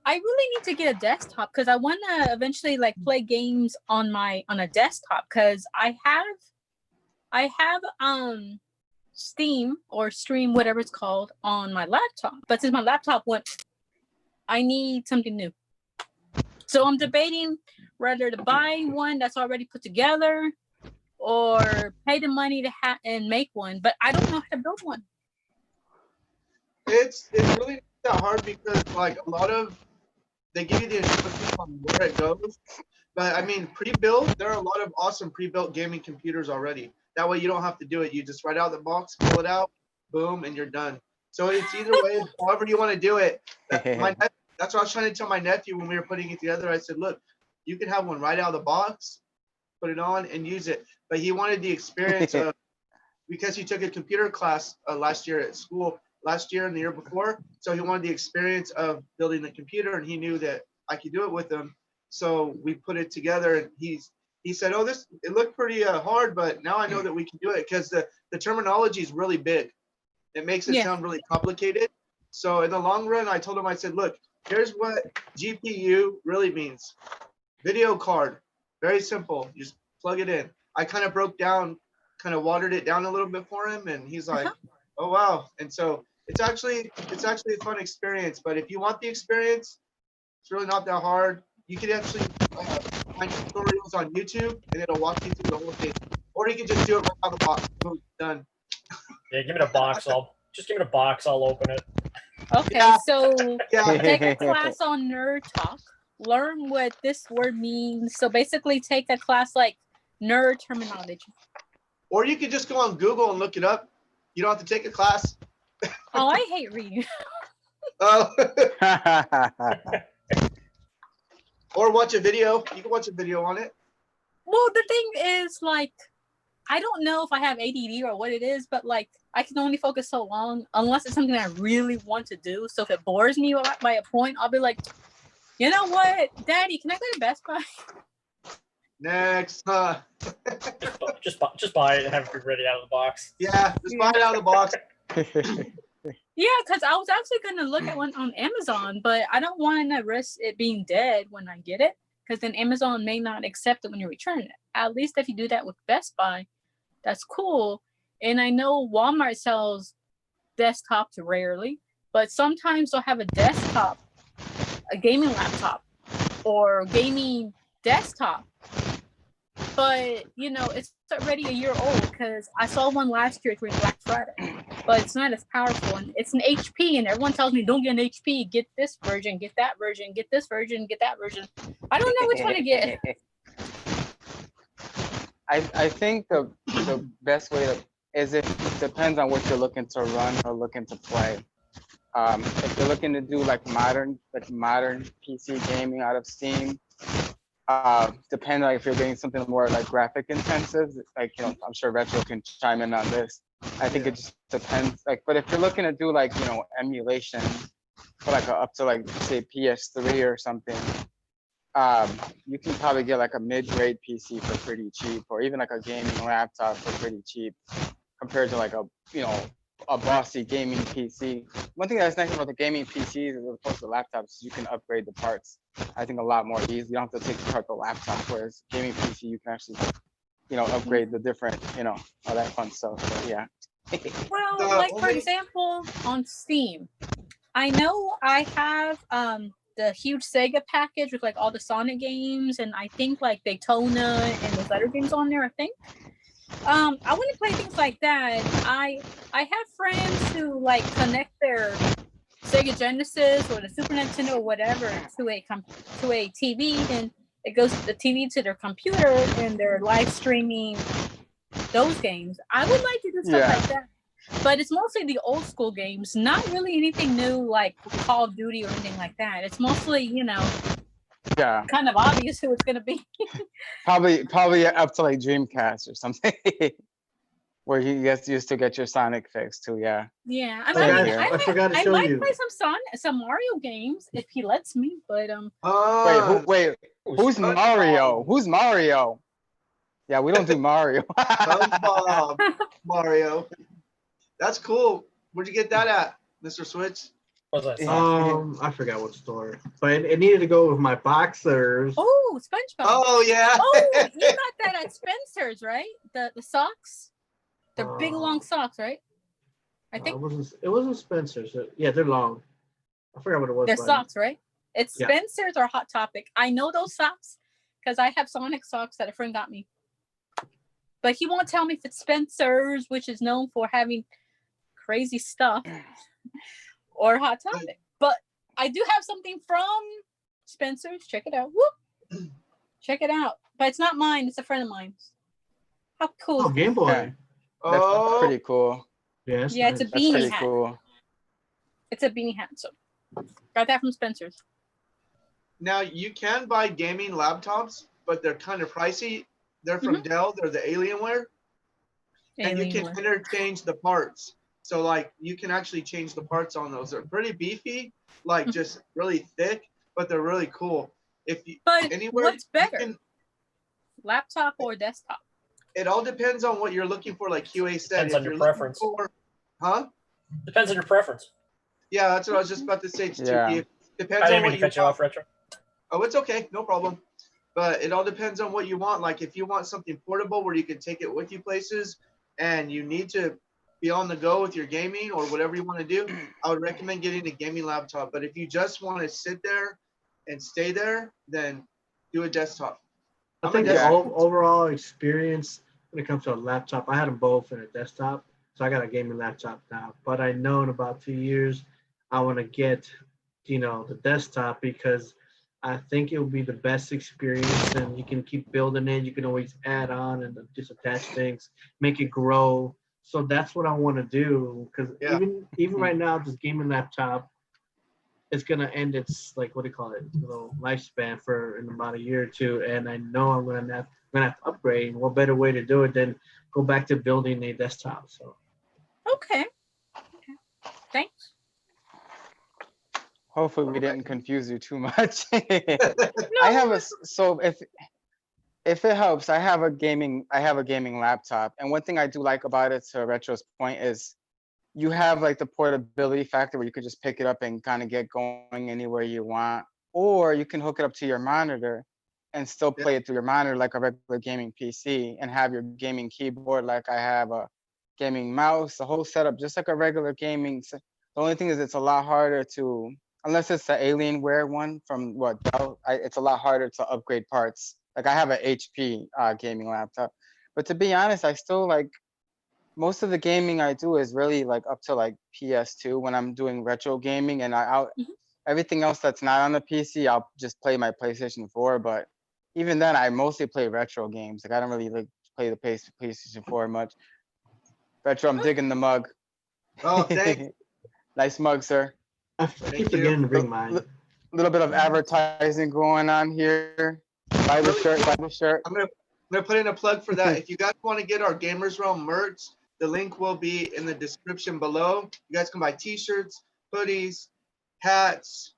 Speaker 5: I really need to get a desktop because I want to eventually like play games on a desktop because I have Steam or Stream, whatever it's called, on my laptop. But since my laptop went, I need something new. So I'm debating whether to buy one that's already put together or pay the money to and make one. But I don't know how to build one.
Speaker 2: It's really not that hard because like a lot of they give you the instructions on where it goes. But I mean, pre-built, there are a lot of awesome pre-built gaming computers already. That way you don't have to do it. You just write out the box, pull it out, boom, and you're done. So it's either way, however you want to do it. That's what I was trying to tell my nephew when we were putting it together. I said, look, you can have one right out of the box, put it on, and use it. But he wanted the experience of, because he took a computer class last year at school, last year and the year before. So he wanted the experience of building the computer, and he knew that I could do it with him. So we put it together, and he said, oh, it looked pretty hard, but now I know that we can do it because the terminology is really big. It makes it sound really complicated. So in the long run, I told him, I said, look, here's what GPU really means. Video card, very simple. You just plug it in. I kind of watered it down a little bit for him, and he's like, oh, wow. And so it's actually a fun experience, but if you want the experience, it's really not that hard. you can actually find tutorials on YouTube, and it'll walk you through the whole thing. Or you can just do it right out of the box. Boom, done.
Speaker 3: Yeah, give me the box. Just give me the box. I'll open it.
Speaker 5: Okay,
Speaker 2: Yeah.
Speaker 5: so
Speaker 2: Yeah.
Speaker 5: take a class on nerd talk. Learn what this word means. So basically, take a class like nerd terminology.
Speaker 2: Or you can just go on Google and look it up. You don't have to take a class.
Speaker 5: Oh, I hate reading.
Speaker 2: Oh. Or watch a video. You can watch a video on it.
Speaker 5: Well, the thing is, like, I don't know if I have ADD or what it is, but like, I can only focus so long unless it's something I really want to do. So if it bores me by a point, I'll be like, you know what, Daddy, can I go to Best Buy?
Speaker 2: Next.
Speaker 3: Just buy it and have it ready out of the box.
Speaker 2: Yeah, just buy it out of the box.
Speaker 5: Yeah, because I was actually going to look at one on Amazon, but I don't want to risk it being dead when I get it, because then Amazon may not accept it when you return it. At least if you do that with Best Buy, that's cool. And I know Walmart sells desktops rarely, but sometimes they'll have a desktop, a gaming laptop, or gaming desktop. But, you know, it's already a year old because I saw one last year during Black Friday, but it's not as powerful. And it's an HP, and everyone tells me, don't get an HP, get this version, get that version, get this version, get that version. I don't know which one to get.
Speaker 4: I think the best way is it depends on what you're looking to run or looking to play. If you're looking to do like modern PC gaming out of Steam, depending on if you're getting something more like graphic intensive, like, you know, I'm sure Retro can chime in on this. I think it just depends. Like, but if you're looking to do like, you know, emulation for like up to like say PS3 or something, you can probably get like a mid-grade PC for pretty cheap, or even like a gaming laptop for pretty cheap, compared to like a, you know, a bossy gaming PC. One thing that's nice about the gaming PCs as opposed to laptops is you can upgrade the parts, I think, a lot more easily. You don't have to take apart the laptop, whereas gaming PC, you can actually, you know, upgrade the different, you know, all that fun stuff. So, yeah.
Speaker 5: Well, like for example, on Steam, I know I have the huge Sega package with like all the Sonic games, and I think like Daytona and those other games on there, I think. I want to play things like that. I have friends who like connect their Sega Genesis or the Super Nintendo or whatever to a TV, and it goes the TV to their computer, and they're live streaming those games. I would like to do stuff like that, but it's mostly the old school games, not really anything new like Call of Duty or anything like that. It's mostly, you know, kind of obvious who it's gonna be.
Speaker 4: probably up to like Dreamcast or something, where you guys used to get your Sonic fix too. Yeah.
Speaker 5: Yeah,
Speaker 1: I forgot to show
Speaker 5: might
Speaker 1: you.
Speaker 5: play some Mario games if he lets me, but
Speaker 4: wait, who's Mario? Who's Mario? Yeah, we don't do Mario.
Speaker 2: SpongeBob, Mario. That's cool. Where'd you get that at, Mr. Switch?
Speaker 3: What's that?
Speaker 1: I forgot what store, but it needed to go with my boxers.
Speaker 5: oh, SpongeBob.
Speaker 2: Oh yeah.
Speaker 5: Oh, you got that at Spencer's, right? The socks, the big long socks, right? I think
Speaker 1: it wasn't Spencer's. Yeah, they're long. I forgot what it was.
Speaker 5: They're socks, right? It's
Speaker 1: Yeah.
Speaker 5: Spencer's or Hot Topic. I know those socks because I have Sonic socks that a friend got me. But he won't tell me if it's Spencer's, which is known for having crazy stuff, or Hot Topic. But I do have something from Spencer's. Check it out. Whoop. Check it out. But it's not mine. It's a friend of mine's. How cool.
Speaker 1: Oh, Game Boy.
Speaker 4: Yeah. That's pretty cool.
Speaker 1: Yes.
Speaker 5: Yeah, it's a
Speaker 4: That's
Speaker 5: beanie
Speaker 4: pretty
Speaker 5: hat.
Speaker 4: cool.
Speaker 5: It's a beanie hat. So got that from Spencer's.
Speaker 2: Now you can buy gaming laptops, but they're kind of pricey. They're from Dell. They're the Alienware, and you can interchange the parts. So like you can actually change the parts on those. They're pretty beefy, like just really thick, but they're really cool. If you
Speaker 5: what's better, laptop or desktop?
Speaker 2: It all depends on what you're looking for. Like QA said,
Speaker 3: Depends on your preference.
Speaker 2: Depends
Speaker 3: on your preference.
Speaker 2: Yeah, that's what I was just about to say.
Speaker 4: Yeah.
Speaker 2: It depends
Speaker 3: I
Speaker 2: on
Speaker 3: didn't
Speaker 2: what
Speaker 3: mean to cut you off, Retro.
Speaker 2: Oh, it's okay, no problem. But it all depends on what you want. Like if you want something portable where you can take it with you places, and you need to be on the go with your gaming or whatever you want to do, I would recommend getting a gaming laptop. But if you just want to sit there and stay there, then do a desktop.
Speaker 1: I
Speaker 2: I'm a
Speaker 1: think the
Speaker 2: desktop.
Speaker 1: overall experience when it comes to a laptop, I had them both in a desktop, so I got a gaming laptop now. But I know in about 2 years, I want to get, the desktop because I think it will be the best experience, and you can keep building it. You can always add on and just attach things, make it grow. So that's what I want to do because
Speaker 2: Yeah.
Speaker 1: even right now, this gaming laptop, it's gonna end its like what do you call it, lifespan for in about a year or two, and I know I'm gonna have to upgrade. What better way to do it than go back to building a desktop? So
Speaker 5: Okay. Thanks.
Speaker 4: Hopefully we didn't confuse you too much. I
Speaker 5: No,
Speaker 4: have so if it helps, I have a gaming laptop, and one thing I do like about it, to Retro's point, is you have like the portability factor where you could just pick it up and kind of get going anywhere you want, or you can hook it up to your monitor and still play it through your monitor like a regular gaming PC, and have your gaming keyboard like I have, a gaming mouse, the whole setup just like a regular gaming. The only thing is it's a lot harder to, unless it's the Alienware one from what Dell, it's a lot harder to upgrade parts. Like I have an HP gaming laptop, but to be honest, I still like, most of the gaming I do is really like up to like PS2 when I'm doing retro gaming, and everything else that's not on the PC, I'll just play my PlayStation 4. But even then, I mostly play retro games. Like I don't really like play the PlayStation 4 much. Retro, I'm digging the mug.
Speaker 2: Oh, thanks.
Speaker 4: Nice mug, sir.
Speaker 1: I keep forgetting to bring mine.
Speaker 4: Little bit of advertising going on here. Buy the shirt, buy the shirt.
Speaker 2: I'm gonna put in a plug for that. If you guys want to get our Gamers Realm merch, the link will be in the description below. You guys can buy t-shirts, hoodies, hats.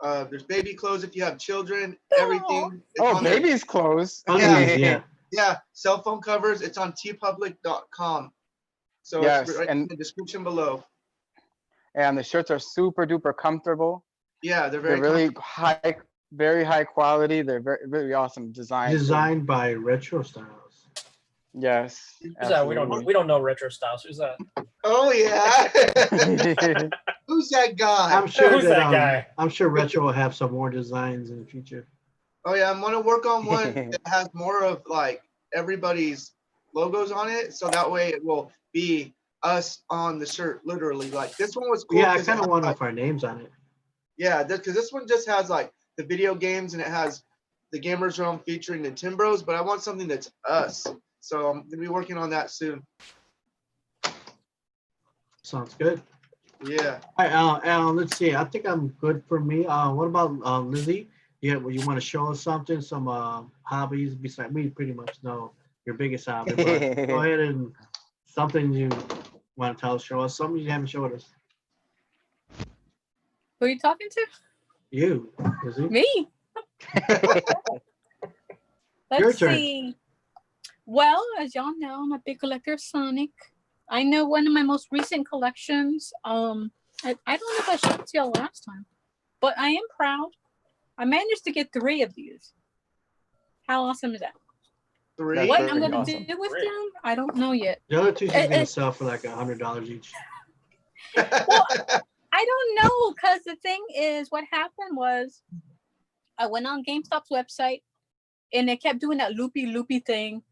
Speaker 2: There's baby clothes if you have children. Everything.
Speaker 4: Oh, baby's clothes.
Speaker 1: Yeah.
Speaker 2: Yeah, cell phone covers. It's on tpublic.com. So
Speaker 4: yes,
Speaker 2: it's right in the description below.
Speaker 4: And the shirts are super duper comfortable.
Speaker 2: Yeah, they're
Speaker 4: really high, very high quality. They're very, very awesome design.
Speaker 1: Designed by Retro Stylz.
Speaker 4: Yes.
Speaker 3: Who's that? We don't know Retro Stylz. Who's that?
Speaker 2: Oh yeah. Who's that guy?
Speaker 1: I'm sure
Speaker 3: Who's that guy?
Speaker 1: I'm sure Retro will have some more designs in the future.
Speaker 2: Oh yeah, I'm gonna work on one that has more of like everybody's logos on it, so that way it will be us on the shirt, literally. Like this one was cool.
Speaker 1: Yeah, I kind of want our names on it.
Speaker 2: Yeah, because this one just has like the video games and it has the Gamers Realm featuring Nintendo's, but I want something that's us. So I'm gonna be working on that soon.
Speaker 1: Sounds good.
Speaker 2: Yeah.
Speaker 1: All right, Alan, let's see. I think I'm good for me. What about Lizzie? Yeah, well, you want to show us something, some hobbies besides we pretty much know your biggest hobby. But go ahead and something you want to tell us, show us something you haven't showed us.
Speaker 5: Who are you talking to?
Speaker 1: You, Lizzie.
Speaker 5: Me. Let's see. Well, as y'all know, I'm a big collector of Sonic. I know one of my most recent collections. I don't know if I showed it to y'all last time, but I am proud. I managed to get 3 of these. How awesome is that?
Speaker 2: 3.
Speaker 5: What I'm gonna do with them, I don't know yet.
Speaker 1: The other 2 she's gonna sell for like $100 each.
Speaker 5: Well, I don't know, because the thing is, what happened was, I went on GameStop's website, and it kept doing that loopy thing,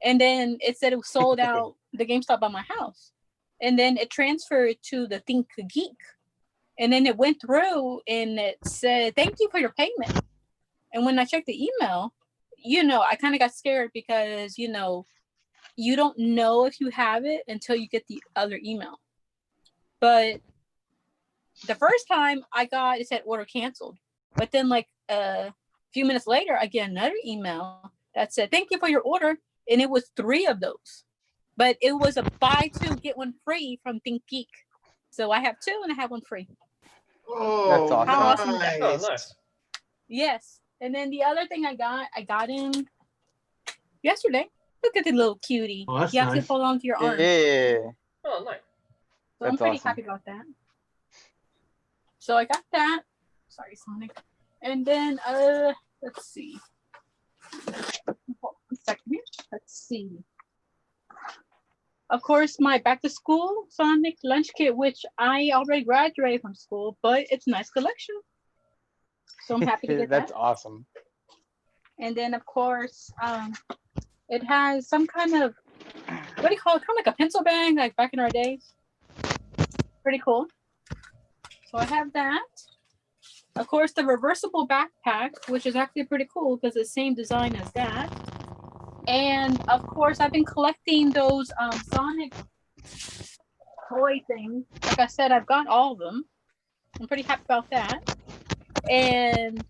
Speaker 5: and then it said it was sold out the GameStop by my house, and then it transferred to the Think Geek, and then it went through and it said, "Thank you for your payment." And when I checked the email, I kind of got scared because you don't know if you have it until you get the other email. But the first time I got, it said order canceled, but then like a few minutes later, I get another email that said, "Thank you for your order." And it was 3 of those, but it was a buy 2, get 1 free from Think Geek. So I have 2 and I have 1 free.
Speaker 2: Oh,
Speaker 4: that's awesome.
Speaker 5: How awesome is that?
Speaker 3: Oh, nice.
Speaker 5: Yes. And then the other thing I got in yesterday. Look at the little cutie.
Speaker 1: Oh, that's
Speaker 5: you have
Speaker 1: nice.
Speaker 5: to hold on to your arm.
Speaker 4: Yeah.
Speaker 3: Oh, nice.
Speaker 5: So I'm
Speaker 4: That's
Speaker 5: pretty
Speaker 4: awesome.
Speaker 5: happy about that. So I got that. Sorry, Sonic. And then let's see. Hold on a second here. Let's see. Of course, my back to school Sonic lunch kit, which I already graduated from school, but it's a nice collection. So I'm happy to get
Speaker 4: That's
Speaker 5: that.
Speaker 4: awesome.
Speaker 5: And then of course, it has some kind of, what do you call it? Kind of like a pencil bag, like back in our days. Pretty cool. So I have that. Of course, the reversible backpack, which is actually pretty cool because it's the same design as that. And of course, I've been collecting those Sonic toy things. Like I said, I've got all of them. I'm pretty happy about that. And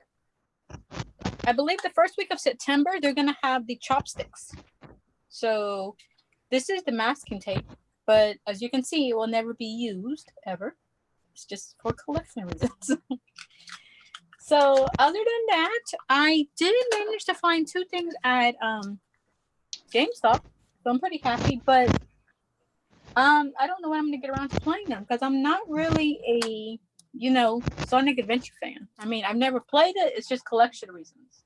Speaker 5: I believe the first week of September, they're going to have the chopsticks. So this is the masking tape, but as you can see, it will never be used ever. It's just for collection reasons. So other than that, I did manage to find 2 things at GameStop. So I'm pretty happy, but I don't know when I'm going to get around to playing them because I'm not really a, Sonic Adventure fan. I mean, I've never played it. It's just collection reasons.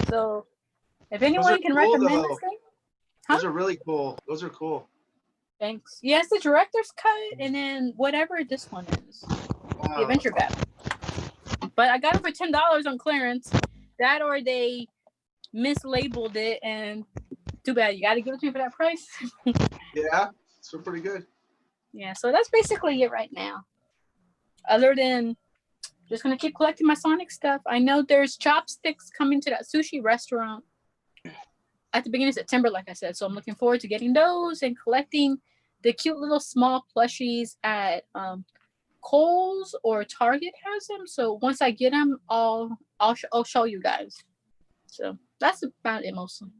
Speaker 5: So if anyone can recommend this game.
Speaker 2: Those are really cool. Those are cool.
Speaker 5: Thanks. Yes, the director's cut, and then whatever this one is, the Adventure Battle. But I got it for $10 on clearance. That or they mislabeled it, and too bad. You got to give it to me for that price.
Speaker 2: Yeah, it's pretty good.
Speaker 5: Yeah, so that's basically it right now. Other than just gonna keep collecting my Sonic stuff. I know there's chopsticks coming to that sushi restaurant at the beginning of September, like I said. So I'm looking forward to getting those and collecting the cute little small plushies at Kohl's or Target has them. So once I get them, I'll show you guys. So that's about it mostly.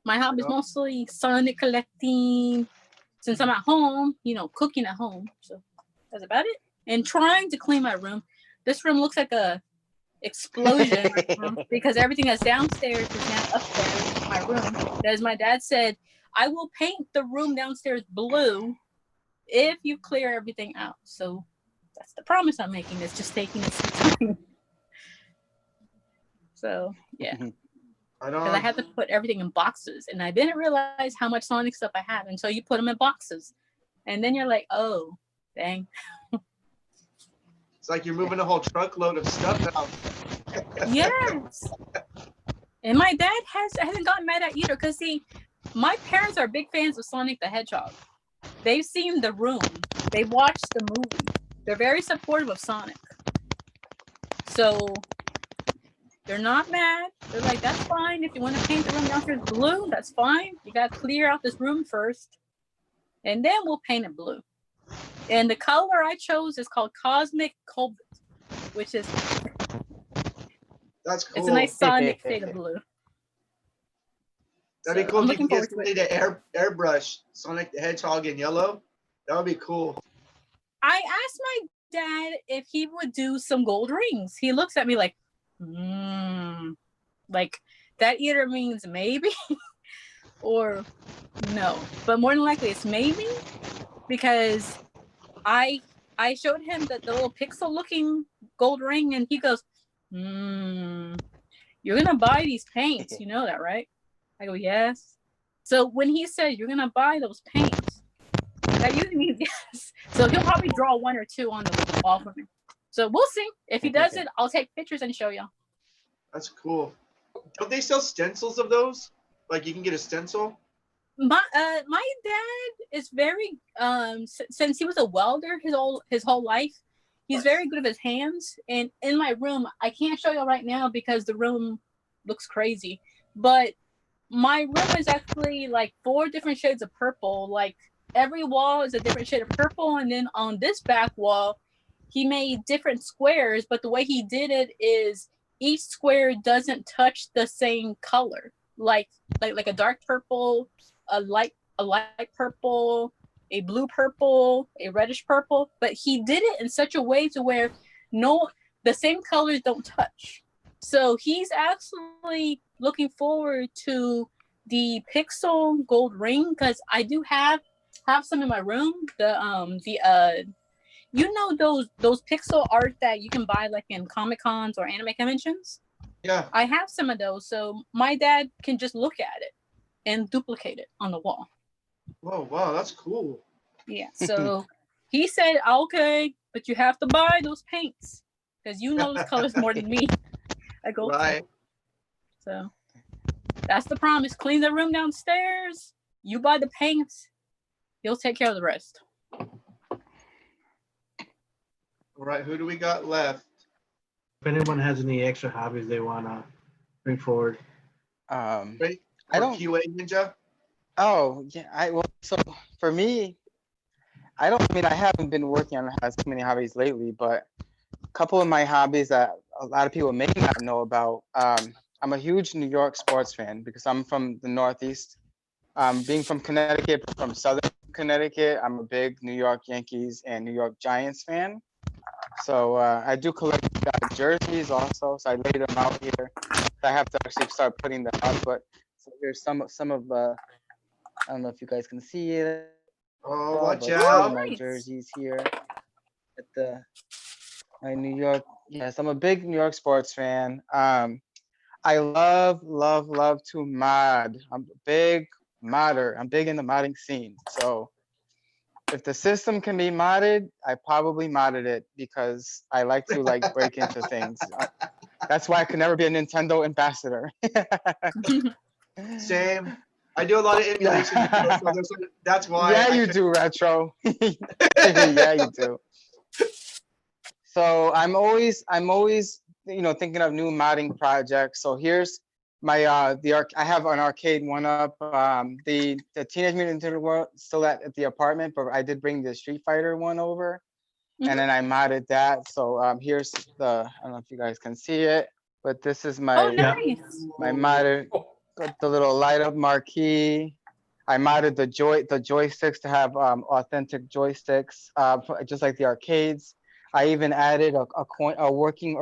Speaker 5: My hobby is mostly Sonic collecting. Since I'm at home, cooking at home. So that's about it. And trying to clean my room. This room looks like a explosion because everything that's downstairs is now upstairs in my room. As my dad said, I will paint the room downstairs blue if you clear everything out. So that's the promise I'm making. It's just taking some time. So yeah. Because I had to put everything in boxes, and I didn't realize how much Sonic stuff I have until you put them in boxes, and then you're like, "Oh, dang!"
Speaker 2: It's like you're moving a whole truckload of stuff out.
Speaker 5: Yes. And my dad hasn't gotten mad at either, because see, my parents are big fans of Sonic the Hedgehog. They've seen The Room. They watched the movie. They're very supportive of Sonic. So they're not mad. They're like, that's fine. If you want to paint the room downstairs blue, that's fine. You got to clear out this room first. And then we'll paint it blue. And the color I chose is called Cosmic Cobalt, which is...
Speaker 2: That's cool.
Speaker 5: It's a nice Sonic shade of blue.
Speaker 2: That'd be cool if you
Speaker 5: forward
Speaker 2: could get somebody to airbrush Sonic the Hedgehog in yellow. That would be cool.
Speaker 5: I asked my dad if he would do some gold rings. He looks at me like, like that either means maybe or no, but more than likely it's maybe, because I showed him the little pixel looking gold ring, and he goes, you're gonna buy these paints, you know that, right? I go, yes. So when he said you're gonna buy those paints, that usually means yes. So he'll probably draw 1 or 2 on the wall for me. So we'll see. If he does it, I'll take pictures and show y'all.
Speaker 2: That's cool. Don't they sell stencils of those? Like you can get a stencil?
Speaker 5: My dad is very since he was a welder his whole life, he's very good with his hands. And in my room, I can't show you right now because the room looks crazy, but my room is actually like 4 different shades of purple. Like every wall is a different shade of purple, and then on this back wall he made different squares, but the way he did it is each square doesn't touch the same color, like a dark purple, a light purple, a blue purple, a reddish purple. But he did it in such a way to where the same colors don't touch. So he's actually looking forward to the pixel gold ring, because I do have some in my room. Those pixel art that you can buy like in Comic Cons or anime conventions.
Speaker 2: Yeah.
Speaker 5: I have some of those, so my dad can just look at it and duplicate it on the wall.
Speaker 2: Whoa, wow, that's cool.
Speaker 5: Yeah. So he said, okay, but you have to buy those paints because you know those colors more than me. I go
Speaker 2: Right.
Speaker 5: So that's the promise. Clean the room downstairs. You buy the paints. He'll take care of the rest.
Speaker 2: All right. Who do we got left?
Speaker 1: If anyone has any extra hobbies they want to bring forward.
Speaker 2: Right?
Speaker 4: I
Speaker 2: Or
Speaker 4: don't.
Speaker 2: QA Ninja.
Speaker 4: Oh yeah. So for me, I mean, I haven't been working on as many hobbies lately, but a couple of my hobbies that a lot of people may not know about. I'm a huge New York sports fan because I'm from the Northeast. Being from Connecticut, from Southern Connecticut, I'm a big New York Yankees and New York Giants fan. So I do collect jerseys also. So I laid them out here. I have to actually start putting them up. But so here's some of I don't know if you guys can see it.
Speaker 2: Oh, watch
Speaker 4: But some
Speaker 2: out.
Speaker 4: of my jerseys here at my New York. Yes, I'm a big New York sports fan. I love to mod. I'm a big modder. I'm big in the modding scene. So if the system can be modded, I probably modded it because I like to break into things. That's why I could never be a Nintendo ambassador.
Speaker 2: Same. I do a lot of emulation. So that's why.
Speaker 4: Yeah, you do, Retro. Yeah, you do. So I'm always thinking of new modding projects. So here's my I have an arcade one up. The Teenage Mutant Ninja World still at the apartment, but I did bring the Street Fighter one over, and then I modded that. So here's I don't know if you guys can see it, but this is my
Speaker 5: nice.
Speaker 4: my modded, got the little light up marquee. I modded the joysticks to have authentic joysticks, just like the arcades. I even added a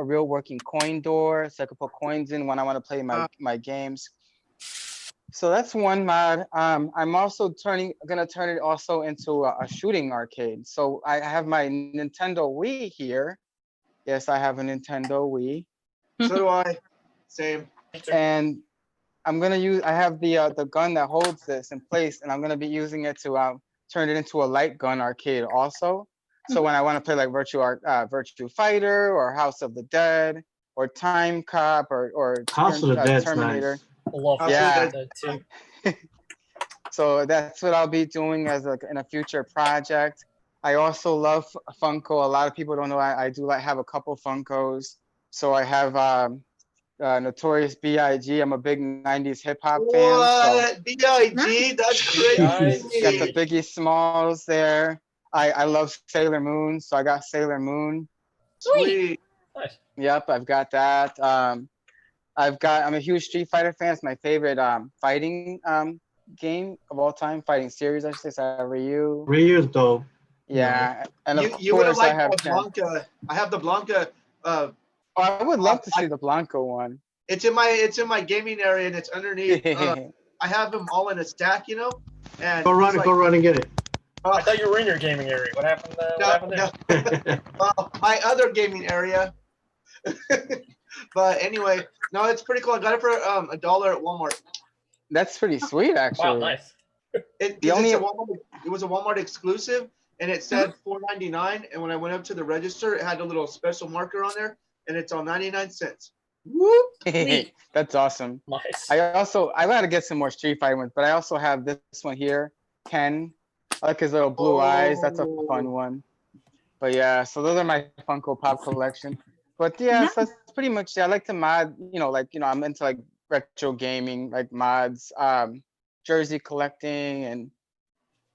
Speaker 4: real working coin door, so I could put coins in when I want to play my games. So that's one mod. I'm also gonna turn it also into a shooting arcade. So I have my Nintendo Wii here. Yes, I have a Nintendo Wii.
Speaker 2: So do I. Same.
Speaker 4: And I have the gun that holds this in place, and I'm gonna be using it to turn it into a light gun arcade also. So when I want to play like Virtua Fighter or House of the Dead or Time Cop or
Speaker 1: House of the Dead's
Speaker 4: Terminator.
Speaker 1: nice.
Speaker 3: Love
Speaker 4: Yeah.
Speaker 3: that too.
Speaker 4: So that's what I'll be doing in a future project. I also love Funko. A lot of people don't know I do have a couple Funkos. So I have Notorious B.I.G. I'm a big 90s hip hop fan.
Speaker 2: What? B.I.G. That's crazy.
Speaker 4: Got the Biggie Smalls there. I love Sailor Moon, so I got Sailor Moon.
Speaker 2: Sweet.
Speaker 4: Yep, I've got that. I'm a huge Street Fighter fan. It's my favorite fighting game of all time, fighting series, I should say. Ryu.
Speaker 1: Ryu's dope.
Speaker 4: Yeah, and of
Speaker 2: You would have
Speaker 4: course I
Speaker 2: liked
Speaker 4: have
Speaker 2: the Blanca. I have the Blanca.
Speaker 4: I would love to see the Blanco one.
Speaker 2: It's in my gaming area and it's underneath. I have them all in a stack, And
Speaker 1: Go run and get it.
Speaker 3: I thought you were in your gaming area. What happened? There?
Speaker 2: Well, my other gaming area. But anyway, no, it's pretty cool. I got it for $1 at Walmart.
Speaker 4: That's pretty sweet, actually.
Speaker 3: Wow, nice.
Speaker 2: It was a Walmart exclusive, and it said $4.99. And when I went up to the register, it had a little special marker on there, and it's on 99 cents. Whoop!
Speaker 4: That's awesome.
Speaker 3: Nice.
Speaker 4: I gotta get some more Street Fighter ones, but I also have this one here, Ken. I like his little blue eyes. That's a fun one. But yeah, so those are my Funko Pop collection. But yeah, so that's pretty much it. I like to mod, I'm into like retro gaming, like mods, jersey collecting, and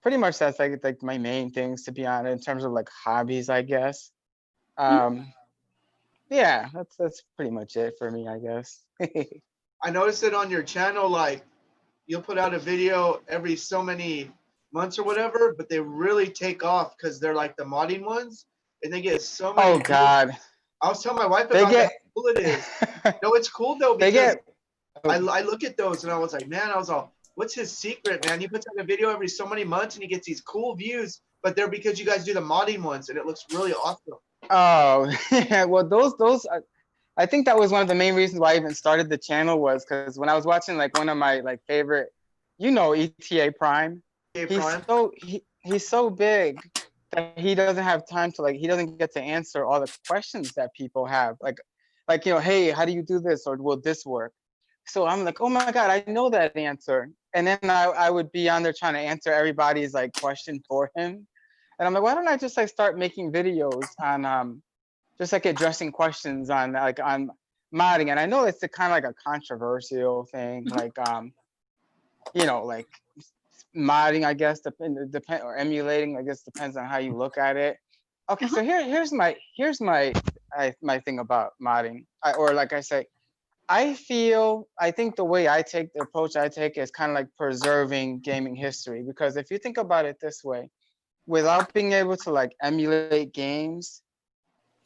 Speaker 4: pretty much that's like my main things, to be honest, in terms of like hobbies, I guess. Yeah, that's pretty much it for me, I guess.
Speaker 2: I noticed it on your channel, like you'll put out a video every so many months or whatever, but they really take off because they're like the modding ones, and they get so many.
Speaker 4: Oh God!
Speaker 2: I was telling my wife about how cool it is. No, it's cool though because I look at those and I was like, man, what's his secret, man? He puts out a video every so many months and he gets these cool views, but they're because you guys do the modding ones and it looks really awesome.
Speaker 4: Oh, well, those I think that was one of the main reasons why I even started the channel, was because when I was watching like one of my like favorite, ETA Prime. He's so big that he doesn't have time to he doesn't get to answer all the questions that people have. Like hey, how do you do this, or will this work? So I'm like, oh my God, I know that answer. And then I would be on there trying to answer everybody's question for him. And I'm like, why don't I just start making videos on just addressing questions on on modding? And I know it's a kind of a controversial thing, modding, I guess, depend or emulating, I guess, depends on how you look at it. Okay, so here's my thing about modding, or like I say, I think the way the approach I take is kind of like preserving gaming history, because if you think about it this way, without being able to emulate games,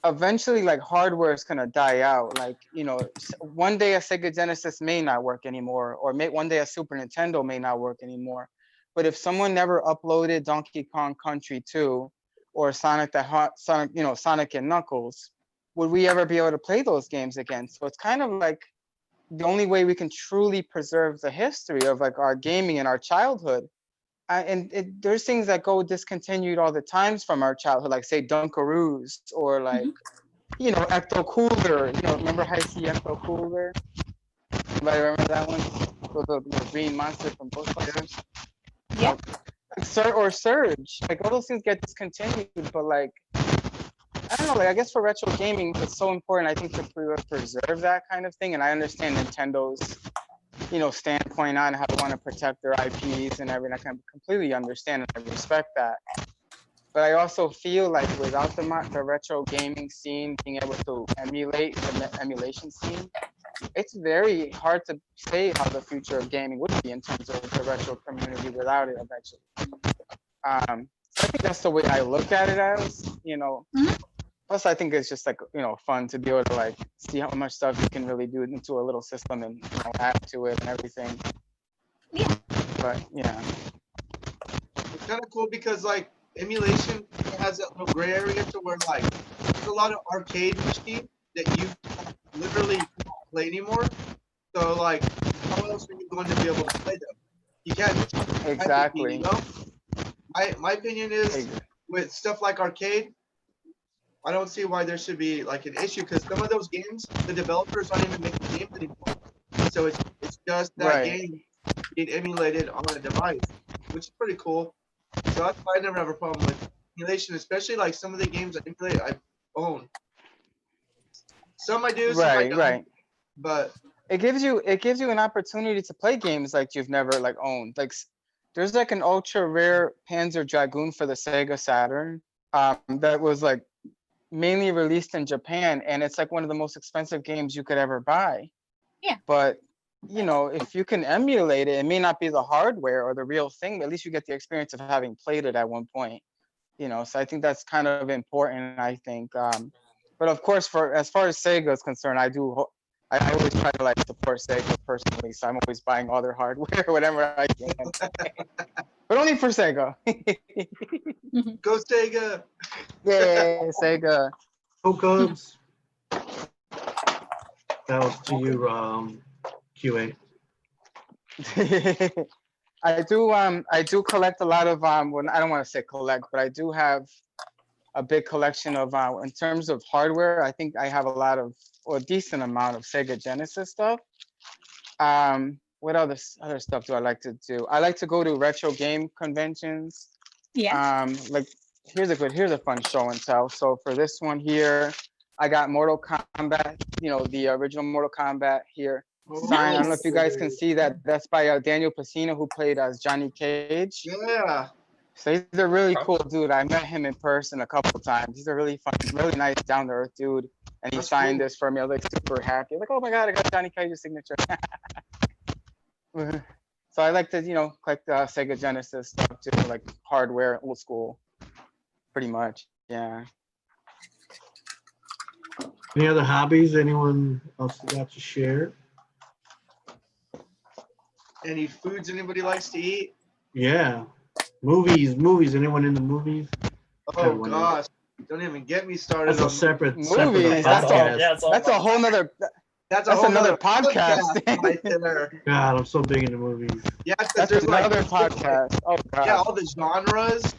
Speaker 4: eventually hardware is gonna die out. One day a Sega Genesis may not work anymore, or one day a Super Nintendo may not work anymore. But if someone never uploaded Donkey Kong Country 2 or Sonic and Knuckles, would we ever be able to play those games again? So it's kind of like the only way we can truly preserve the history of our gaming and our childhood. There's things that go discontinued all the times from our childhood, like say Dunkaroos, or Ecto Cooler. Remember High-C Ecto Cooler? Anybody remember that one? The green monster from Ghostbusters?
Speaker 5: Yeah.
Speaker 4: Or Surge. All those things get discontinued, but I don't know, I guess for retro gaming, it's so important, I think, to preserve that kind of thing. And I understand Nintendo's, standpoint on how they want to protect their IPs and everything. I can completely understand and I respect that. But I also feel without the retro gaming scene being able to emulate the emulation scene, it's very hard to say how the future of gaming would be in terms of the retro community without it eventually. So I think that's the way I look at it as, Plus, I think it's just fun to be able to see how much stuff you can really do into a little system and add to it and everything.
Speaker 5: Yeah.
Speaker 4: But yeah,
Speaker 2: It's kind of cool because emulation has that little gray area to where there's a lot of arcade machines that you literally can't play anymore. So how else are you going to be able to play them? You can't.
Speaker 4: exactly.
Speaker 2: My opinion is with stuff like arcade, I don't see why there should be an issue, because some of those games, the developers aren't even making games anymore. So it's just that game being emulated on a device, which is pretty cool. So that's why I never have a problem with emulation, especially some of the games I emulate, I own. Some I do, some I don't.
Speaker 4: Right.
Speaker 2: But
Speaker 4: it gives you an opportunity to play games you've never owned. There's an ultra rare Panzer Dragoon for the Sega Saturn that was mainly released in Japan, and it's one of the most expensive games you could ever buy.
Speaker 5: Yeah.
Speaker 4: But if you can emulate it, it may not be the hardware or the real thing, but at least you get the experience of having played it at one point. So I think that's kind of important, I think. But of course, as far as Sega is concerned, I always try to support Sega personally, so I'm always buying all their hardware whenever I can. But only for Sega.
Speaker 2: go Sega!
Speaker 4: Yeah, Sega.
Speaker 1: Go Cubs. That was to you, QA.
Speaker 4: I do collect a lot of well, I don't want to say collect, but I do have a big collection of in terms of hardware. I think I have a decent amount of Sega Genesis stuff. What other stuff do I like to do? I like to go to retro game conventions.
Speaker 5: Yeah.
Speaker 4: Here's a fun show and tell. So for this one here, I got Mortal Kombat, the original Mortal Kombat here. Signed. I don't know if you guys can see that. That's by Daniel Pacino, who played as Johnny Cage.
Speaker 2: Yeah.
Speaker 4: So he's a really cool dude. I met him in person a couple times. He's a really fun, really nice, down-to-earth dude. And he signed this for me. I was super happy. Oh my God, I got Johnny Cage's signature. So I like to, collect Sega Genesis stuff too, hardware, old school, pretty much. Yeah.
Speaker 1: Any other hobbies anyone else got to share?
Speaker 2: Any foods anybody likes to eat?
Speaker 1: Yeah. Movies. Anyone in the movies?
Speaker 2: Oh gosh, don't even get me started.
Speaker 1: That's a separate
Speaker 4: movies.
Speaker 1: podcast.
Speaker 4: That's a whole nother. That's another podcast
Speaker 2: right there.
Speaker 1: God, I'm so big into movies.
Speaker 2: Yeah,
Speaker 4: that's another podcast. Oh God.
Speaker 2: Yeah, all the genres.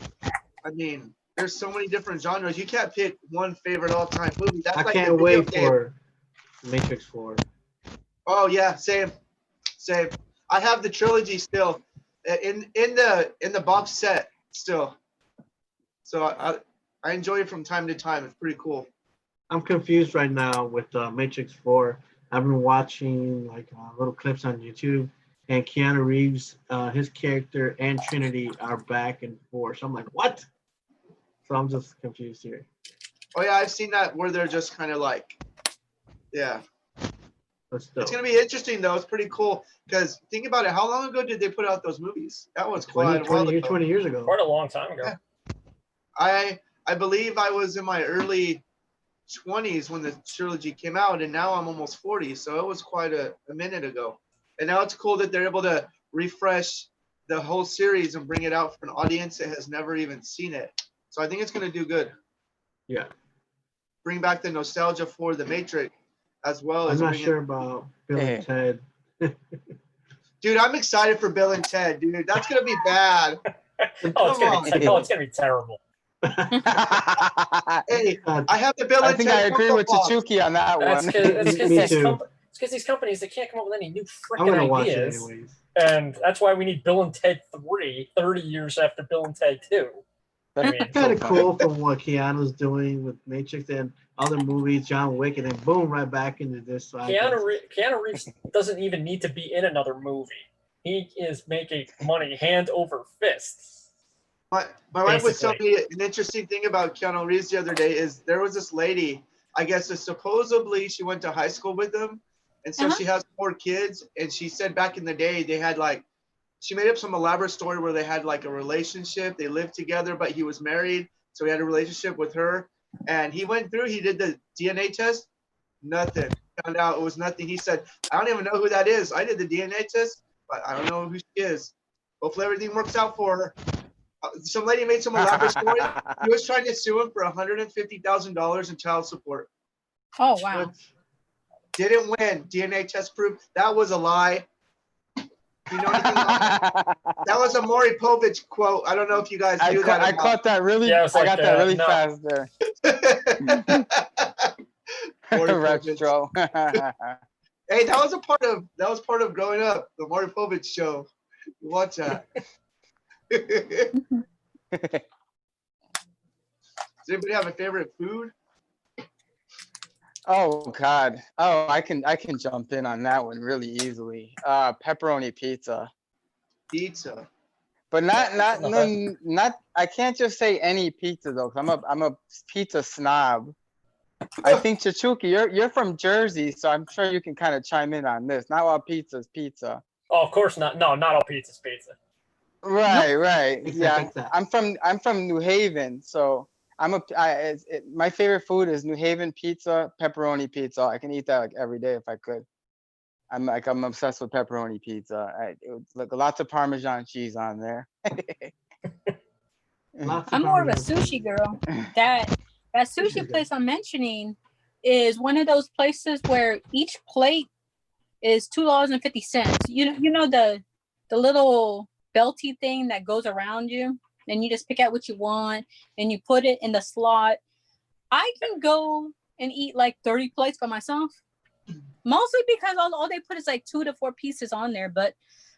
Speaker 2: I mean, there's so many different genres. You can't pick one favorite all-time movie. That's
Speaker 1: I
Speaker 2: like
Speaker 1: can't
Speaker 2: the video
Speaker 1: wait
Speaker 2: game.
Speaker 1: for Matrix 4.
Speaker 2: Oh yeah, same. I have the trilogy still in the box set still. So I enjoy it from time to time. It's pretty cool.
Speaker 1: I'm confused right now with Matrix 4. I've been watching like little clips on YouTube, and Keanu Reeves, his character and Trinity are back and forth. So I'm like, what? So I'm just confused here.
Speaker 2: Oh yeah, I've seen that where they're just kind of like, yeah.
Speaker 1: But still,
Speaker 2: It's gonna be interesting though. It's pretty cool because think about it. How long ago did they put out those movies? That was quite a while ago.
Speaker 1: 20 years ago.
Speaker 3: Quite a long time ago.
Speaker 2: Yeah. I believe I was in my early 20s when the trilogy came out, and now I'm almost 40, so it was quite a minute ago. And now it's cool that they're able to refresh the whole series and bring it out for an audience that has never even seen it. So I think it's going to do good.
Speaker 1: Yeah.
Speaker 2: Bring back the nostalgia for the Matrix as well as
Speaker 1: I'm not sure about Bill and Ted.
Speaker 2: Dude, I'm excited for Bill and Ted, dude. That's going to be bad.
Speaker 3: It's gonna be terrible.
Speaker 2: Hey, I have the Bill
Speaker 4: I
Speaker 2: and
Speaker 4: think
Speaker 2: Ted
Speaker 4: I agree with
Speaker 2: Funko Pops.
Speaker 4: CHICHUKI on that
Speaker 3: That's
Speaker 4: one.
Speaker 3: because these companies, they can't come up with any new
Speaker 1: I'm gonna
Speaker 3: freaking
Speaker 1: watch it
Speaker 3: ideas.
Speaker 1: anyways.
Speaker 3: And that's why we need Bill and Ted 3, 30 years after Bill and Ted 2. I mean,
Speaker 1: Kind of cool from what Keanu's doing with Matrix and other movies, John Wick, and then boom, right back into this. So
Speaker 3: Keanu Reeves doesn't even need to be in another movie. He is making money hand over fist.
Speaker 2: My wife was telling me an interesting thing about Keanu Reeves the other day is there was this lady, I guess supposedly she went to high school with him, and so she has 4 kids, and she said back in the day they had like, she made up some elaborate story where they had like a relationship, they lived together, but he was married, so he had a relationship with her, and he went through, he did the DNA test, nothing, found out it was nothing. He said, I don't even know who that is. I did the DNA test, but I don't know who she is. Hopefully everything works out for her. Some lady made some elaborate story. He was trying to sue him for $150,000 in child support.
Speaker 5: Oh wow!
Speaker 2: Didn't win. DNA test proof that was a lie. You know anything about that? Was a Maury Povich quote. I don't know if you guys knew that.
Speaker 4: I caught that really.
Speaker 3: Yeah,
Speaker 4: I got that really fast there. Retro.
Speaker 2: Hey, that was part of growing up. The Maury Povich show. Watch that. Does anybody have a favorite food?
Speaker 4: Oh God. Oh, I can jump in on that one really easily. Pepperoni pizza.
Speaker 2: Pizza.
Speaker 4: But not I can't just say any pizza though, 'cause I'm a pizza snob. I think CHICHUKI, you're from Jersey, so I'm sure you can kind of chime in on this. Not all pizza's pizza.
Speaker 3: Oh, of course not. No, not all pizza's pizza.
Speaker 4: Right, right.
Speaker 1: Yeah.
Speaker 4: I'm from New Haven, so my favorite food is New Haven pizza, pepperoni pizza. I can eat that like every day if I could. I'm obsessed with pepperoni pizza. Lots of Parmesan cheese on there.
Speaker 5: I'm more of a sushi girl. That sushi place I'm mentioning is one of those places where each plate is $2.50. You know the little belty thing that goes around you, and you just pick out what you want and you put it in the slot. I can go and eat like 30 plates by myself, mostly because all they put is like 2 to 4 pieces on there. But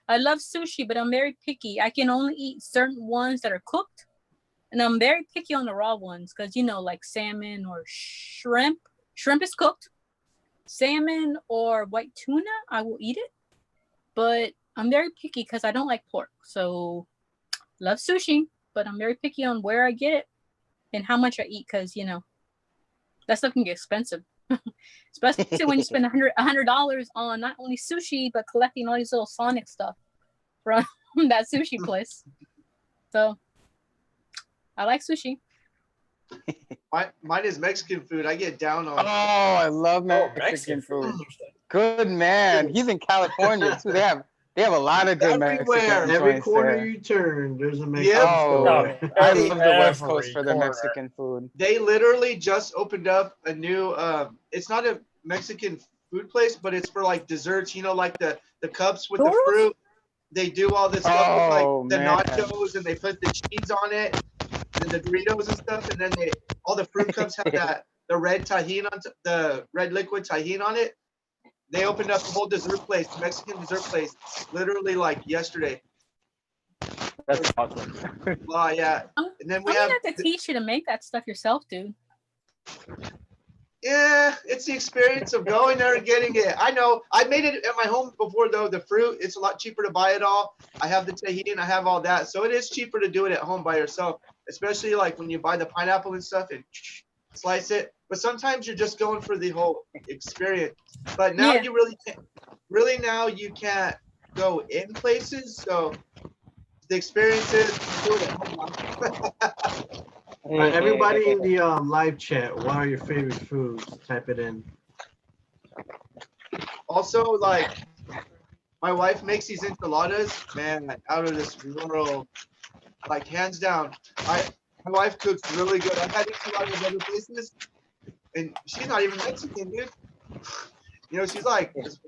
Speaker 5: I love sushi, but I'm very picky. I can only eat certain ones that are cooked, and I'm very picky on the raw ones because like salmon or shrimp is cooked. Salmon or white tuna, I will eat it, but I'm very picky because I don't like pork. So love sushi, but I'm very picky on where I get it and how much I eat because that stuff can get expensive. Especially when you spend $100 on not only sushi but collecting all these little Sonic stuff from that sushi place. So I like sushi.
Speaker 2: Mine is Mexican food. I get down on.
Speaker 4: Oh, I love Mexican food. Good man. He's in California too. They have a lot of good Mexican.
Speaker 1: Every corner you turn, there's a Mexican
Speaker 4: store.
Speaker 1: store.
Speaker 4: I love the West Coast for their Mexican food.
Speaker 2: They literally just opened up a new. It's not a Mexican food place, but it's for like desserts. Like the cups with the fruit. They do all this stuff with like the nachos, and they put the cheese on it. and the Doritos and stuff, and then all the fruit cups have the red tahini the red liquid tahini on it. They opened up the whole dessert place, Mexican dessert place, literally like yesterday.
Speaker 4: That's awesome.
Speaker 2: Wow, yeah. And then we
Speaker 5: I'm gonna have to teach you to make that stuff yourself, dude.
Speaker 2: Yeah, it's the experience of going there and getting it. I know. I made it at my home before, though. The fruit, it's a lot cheaper to buy it all. I have the tahini and I have all that. So it is cheaper to do it at home by yourself, especially like when you buy the pineapple and stuff and slice it. But sometimes you're just going for the whole experience. But now you really can't. Really now you can't go in places. So the experience is do it at home.
Speaker 1: Everybody in the live chat, what are your favorite foods? Type it in.
Speaker 2: Also, like, my wife makes these enchiladas, man, out of this world. Like, hands down. My wife cooks really good. I've had enchiladas other places, and she's not even Mexican, dude. You know, she's like as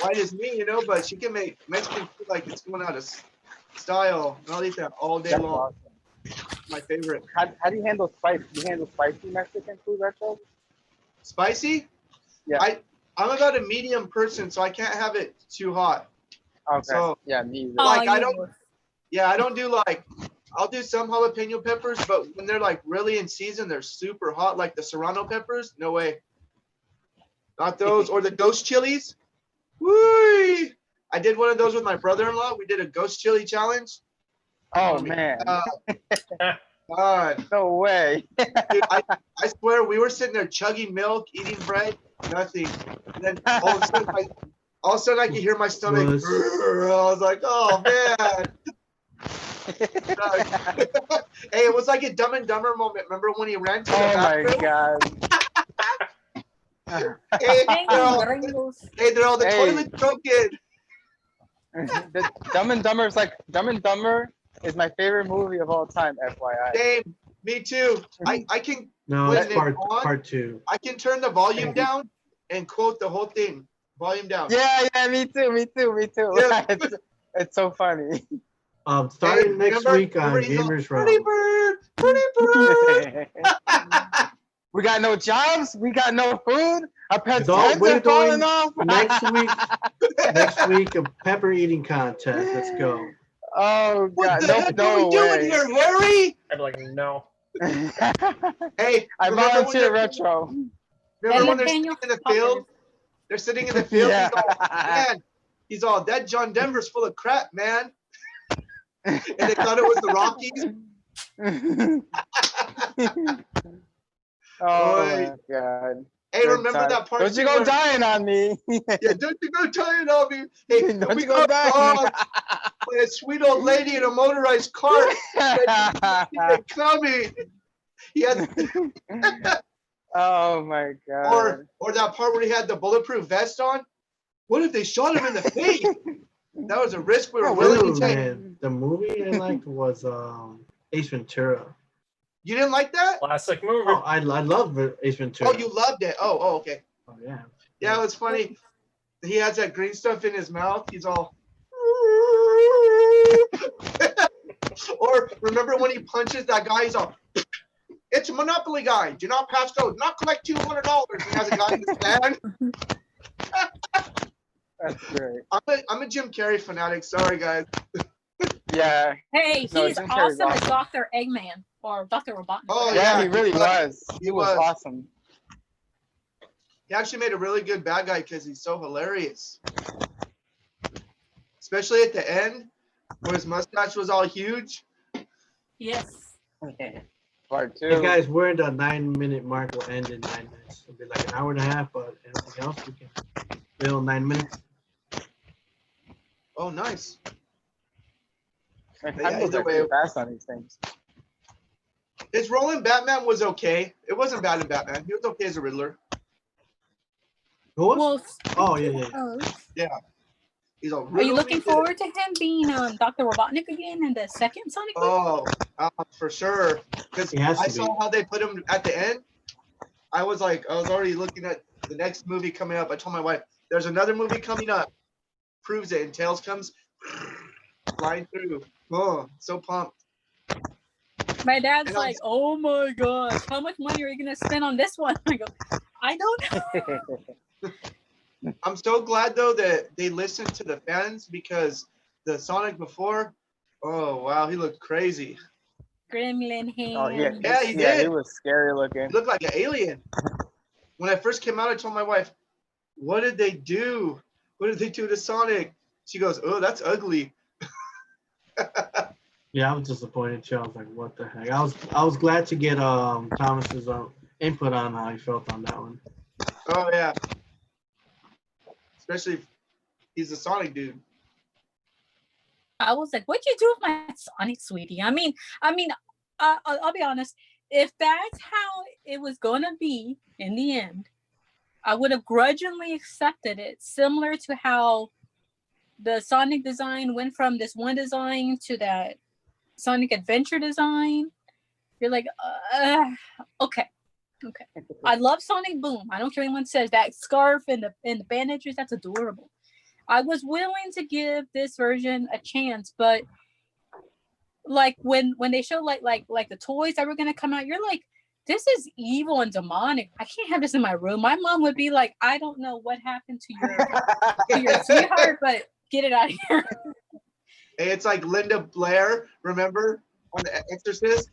Speaker 2: white as me, you know, but she can make Mexican food like it's going out of style. And I'll eat that all day long.
Speaker 4: Awesome.
Speaker 2: My favorite.
Speaker 4: How do you handle spice? Do you handle spicy Mexican food, Retro?
Speaker 2: Spicy?
Speaker 4: Yeah.
Speaker 2: I'm about a medium person, so I can't have it too hot.
Speaker 4: Okay.
Speaker 2: So,
Speaker 4: yeah, me either.
Speaker 2: Like, I don't do like, I'll do some jalapeno peppers, but when they're like really in season, they're super hot, like the serrano peppers. No way. Not those. Or the ghost chilies. Woo! I did one of those with my brother-in-law. We did a ghost chili challenge.
Speaker 4: Oh, man.
Speaker 2: God.
Speaker 4: No way.
Speaker 2: Dude, I swear we were sitting there chugging milk, eating bread, nothing. And then all of a sudden I could hear my stomach. I was like, oh man. Hey, it was like a Dumb and Dumber moment. Remember when he ran to the bathroom?
Speaker 4: My God.
Speaker 2: Hey, they're all the toilet broken.
Speaker 4: The Dumb and Dumber is like Dumb and Dumber is my favorite movie of all time, FYI.
Speaker 2: Same, me too. I can.
Speaker 1: No, it's part two.
Speaker 2: I can turn the volume down and quote the whole thing. Volume down.
Speaker 4: Yeah, me too.
Speaker 2: Yeah.
Speaker 4: It's so funny.
Speaker 1: Starting next week on Gamerz
Speaker 2: Pretty bird.
Speaker 4: We got no jobs. We got no food. Our pets'
Speaker 1: So
Speaker 4: heads
Speaker 1: we're
Speaker 4: are falling
Speaker 1: doing
Speaker 4: off.
Speaker 1: next week a pepper eating contest. Let's go.
Speaker 4: Oh
Speaker 2: What
Speaker 4: God!
Speaker 2: the heck are we doing here, Harry?
Speaker 3: I'd be like, no.
Speaker 2: Hey,
Speaker 4: I volunteer, Retro.
Speaker 2: Remember when they're sitting in the field? They're sitting in the field.
Speaker 4: Yeah.
Speaker 2: He's all, that John Denver's full of crap, man. And they thought it was the Rockies.
Speaker 4: Oh my God.
Speaker 2: Hey, remember that part?
Speaker 4: Don't you go dying on me.
Speaker 2: Yeah, don't you go dying on me. Hey,
Speaker 4: don't you go dying.
Speaker 2: A sweet old lady in a motorized cart. Coming. He had.
Speaker 4: Oh my God.
Speaker 2: Or that part where he had the bulletproof vest on. What if they shot him in the face? That was a risk we were willing to take.
Speaker 1: Man, the movie I liked was Ace Ventura.
Speaker 2: You didn't like that?
Speaker 3: Classic movie.
Speaker 1: Oh, I love Ace Ventura.
Speaker 2: Oh, you loved it. Oh, okay.
Speaker 1: Oh yeah.
Speaker 2: Yeah, it was funny. He has that green stuff in his mouth. He's all. Or remember when he punches that guy? He's all. It's a Monopoly guy. Do not pass go. Not collect $200. He has a guy in his stand.
Speaker 4: That's great.
Speaker 2: I'm a Jim Carrey fanatic. Sorry, guys.
Speaker 5: Yeah. Hey, he's
Speaker 4: Jim Carrey's
Speaker 5: awesome as Dr. Eggman or Dr. Robotnik.
Speaker 2: Oh,
Speaker 4: yeah, he really was. He was awesome.
Speaker 2: He actually made a really good bad guy because he's so hilarious. Especially at the end, where his mustache was all huge.
Speaker 5: Yes.
Speaker 4: Part 2.
Speaker 1: Hey guys, we're in the 9-minute mark. We'll end in 9 minutes. It'll be like an hour and a half, but anything else we can fill 9 minutes.
Speaker 2: Oh, nice.
Speaker 4: Man,
Speaker 2: Yeah,
Speaker 4: time goes
Speaker 2: either
Speaker 4: by
Speaker 2: way.
Speaker 4: fast on these things.
Speaker 2: His role in Batman was okay. It wasn't bad in Batman. He was okay as a Riddler.
Speaker 1: Who was?
Speaker 5: Well,
Speaker 1: Oh yeah.
Speaker 2: Yeah. He's all.
Speaker 5: are you looking forward to him being Dr. Robotnik again in the second Sonic movie?
Speaker 2: Oh, for sure. Because I saw how they put him at the end. I was already looking at the next movie coming up. I told my wife, there's another movie coming up. Proves it. And Tails comes flying through. Oh, so pumped.
Speaker 5: My dad's
Speaker 2: And
Speaker 5: like, "Oh my gosh, how much money are you gonna spend on this one?" I go, "I don't know."
Speaker 2: I'm so glad though that they listened to the fans because the Sonic before, oh wow, he looked crazy.
Speaker 5: Gremlin
Speaker 4: Oh yeah,
Speaker 5: hand.
Speaker 2: Yeah, he
Speaker 4: yeah, he
Speaker 2: did.
Speaker 4: was scary looking.
Speaker 2: He looked like an alien. When I first came out, I told my wife, "What did they do? What did they do to Sonic?" She goes, "Oh, that's ugly."
Speaker 1: Yeah, I was disappointed too. I was like, what the heck? I was glad to get Thomas's input on how he felt on that one.
Speaker 2: Oh yeah, especially if he's a Sonic dude.
Speaker 5: I was like, "What'd you do with my Sonic, sweetie?" I mean, I'll be honest. If that's how it was gonna be in the end, I would have grudgingly accepted it, similar to how the Sonic design went from this one design to that Sonic Adventure design. You're like, okay. I love Sonic Boom. I don't care what anyone says. That scarf and the bandages, that's adorable. I was willing to give this version a chance, but like when they show like the toys that were gonna come out, you're like, this is evil and demonic. I can't have this in my room. My mom would be like, I don't know what happened to your sweetheart, but get it out of here.
Speaker 2: It's like Linda Blair, remember on The Exorcist?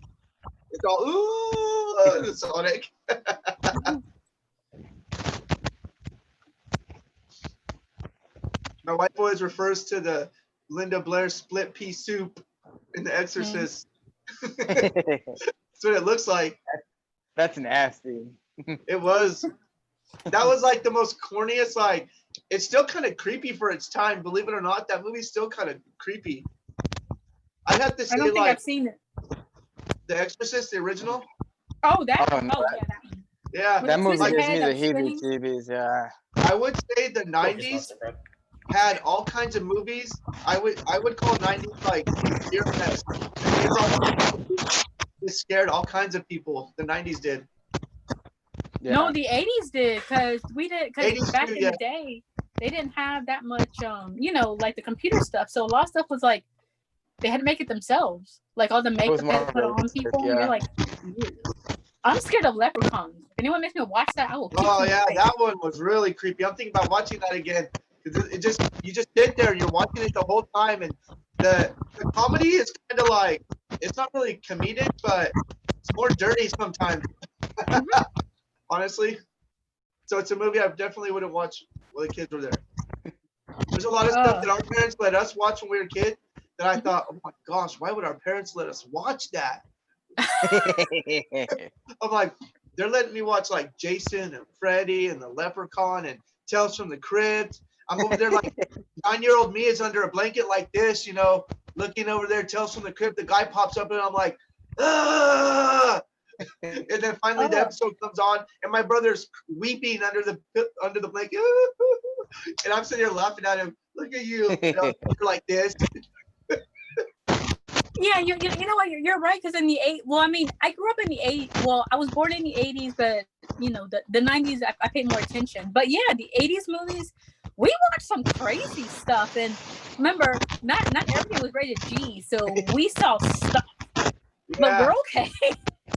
Speaker 2: It's all ooh, Sonic. My wife always refers to the Linda Blair split pea soup in The Exorcist. That's what it looks like.
Speaker 4: That's nasty.
Speaker 2: It was. That was like the most corniest. Like, it's still kind of creepy for its time. Believe it or not, that movie's still kind of creepy. I have to say,
Speaker 5: I don't think
Speaker 2: like,
Speaker 5: I've seen it.
Speaker 2: The Exorcist, the original.
Speaker 5: Oh, that.
Speaker 4: Oh, no.
Speaker 5: Oh, yeah, that one.
Speaker 2: Yeah,
Speaker 4: That movie
Speaker 5: Like,
Speaker 4: gives me the
Speaker 5: spinning.
Speaker 4: heebie-jeebies. Yeah.
Speaker 2: I would say the '90s had all kinds of movies. I would call '90s like fear fest. It scared all kinds of people. The '90s did.
Speaker 4: Yeah.
Speaker 5: No, the 80s did, because
Speaker 2: 80s
Speaker 5: back
Speaker 2: too,
Speaker 5: in
Speaker 2: yeah.
Speaker 5: the day, they didn't have that much, like the computer stuff. So a lot of stuff was like, they had to make it themselves. Like all the makeup
Speaker 4: was
Speaker 5: they had to put
Speaker 4: more
Speaker 5: on people.
Speaker 4: realistic,
Speaker 5: You're
Speaker 4: yeah.
Speaker 5: like, ew. I'm scared of leprechauns. If anyone makes me watch that, I will kick
Speaker 2: Oh
Speaker 5: you in the
Speaker 2: yeah,
Speaker 5: face.
Speaker 2: that one was really creepy. I'm thinking about watching that again because you just sit there and you're watching it the whole time, and the comedy is kind of like, it's not really comedic, but it's more dirty sometimes. Honestly, so it's a movie I definitely wouldn't watch while the kids were there. There's a lot of stuff that our parents let us watch when we were kids that I thought, oh my gosh, why would our parents let us watch that? I'm like, they're letting me watch like Jason and Freddy and the Leprechaun and Tales from the Crypt. I'm over there like 9-year-old me is under a blanket like this, looking over there, Tales from the Crypt. The guy pops up and I'm like, ah! And then finally the episode comes on and my brother's weeping under the blanket. And I'm sitting here laughing at him. Look at you, you're like this.
Speaker 5: Yeah, you know what? You're right, because in the I grew up in the 80s. Well, I was born in the 80s, but the 90s, I paid more attention. But yeah, the 80s movies, we watched some crazy stuff. And remember, not everything was rated G, so we saw stuff.
Speaker 2: Yeah.
Speaker 5: But we're okay.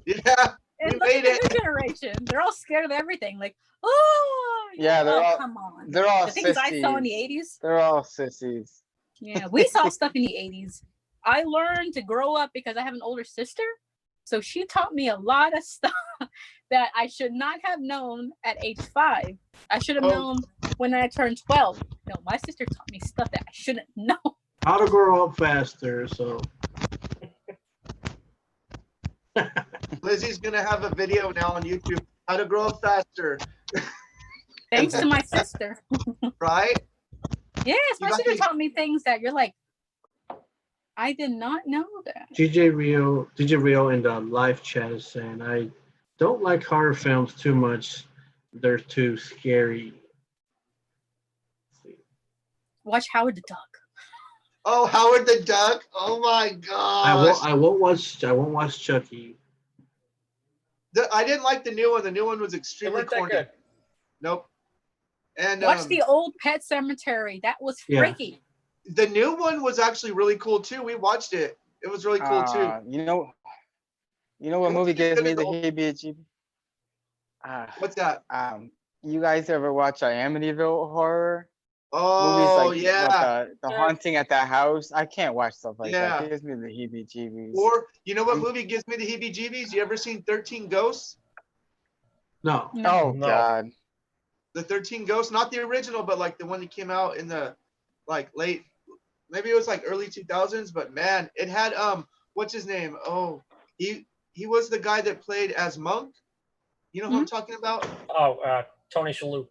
Speaker 2: Yeah,
Speaker 5: And
Speaker 2: we
Speaker 5: look
Speaker 2: made
Speaker 5: at the
Speaker 2: it.
Speaker 5: new generation. They're all scared of everything. Like, oh,
Speaker 4: Yeah,
Speaker 5: come on.
Speaker 4: They're all
Speaker 5: The things I saw in the
Speaker 4: sissies.
Speaker 5: 80s.
Speaker 4: They're all sissies.
Speaker 5: Yeah, we saw stuff in the 80s. I learned to grow up because I have an older sister. So she taught me a lot of stuff that I should not have known at age 5. I should have known when I turned 12. No, my sister taught me stuff that I shouldn't know.
Speaker 1: How to grow up faster, so.
Speaker 2: Lizzie's gonna have a video now on YouTube, how to grow up faster.
Speaker 5: Thanks to my sister.
Speaker 2: Right?
Speaker 5: Yes, my
Speaker 2: You got
Speaker 5: sister
Speaker 2: these-
Speaker 5: taught me things that you're like, I did not know that.
Speaker 1: DJ Rio in the live chat is saying, I don't like horror films too much. They're too scary.
Speaker 5: Watch Howard the Duck.
Speaker 2: Oh, Howard the Duck. Oh my gosh.
Speaker 1: I won't watch Chucky.
Speaker 2: I didn't like the new one. The new one was
Speaker 3: It
Speaker 2: extremely
Speaker 3: weren't that
Speaker 2: corny.
Speaker 3: good.
Speaker 2: Nope. And
Speaker 5: Watch the old Pet Cemetery. That was freaky.
Speaker 2: the new one was actually really cool too. We watched it. It was really cool too.
Speaker 4: You know what
Speaker 2: It
Speaker 4: movie
Speaker 2: wasn't as
Speaker 4: gives
Speaker 2: good
Speaker 4: me
Speaker 2: as
Speaker 4: the
Speaker 2: old-
Speaker 4: heebie-jeebies?
Speaker 2: What's that?
Speaker 4: You guys ever watch Amityville horror? Movies
Speaker 2: Oh
Speaker 4: like what
Speaker 2: yeah,
Speaker 4: the haunting at that house? I can't watch stuff like that.
Speaker 2: yeah.
Speaker 4: It gives me the heebie-jeebies.
Speaker 2: Or you know what movie gives me the heebie-jeebies? You ever seen 13 Ghosts?
Speaker 1: No.
Speaker 4: Oh
Speaker 3: No.
Speaker 4: God.
Speaker 2: The 13 Ghosts, not the original, but like the one that came out in the like late, maybe it was like early 2000s. But man, it had what's his name? Oh, he was the guy that played as Monk. You know who I'm talking about?
Speaker 3: Oh, Tony Shalhoub.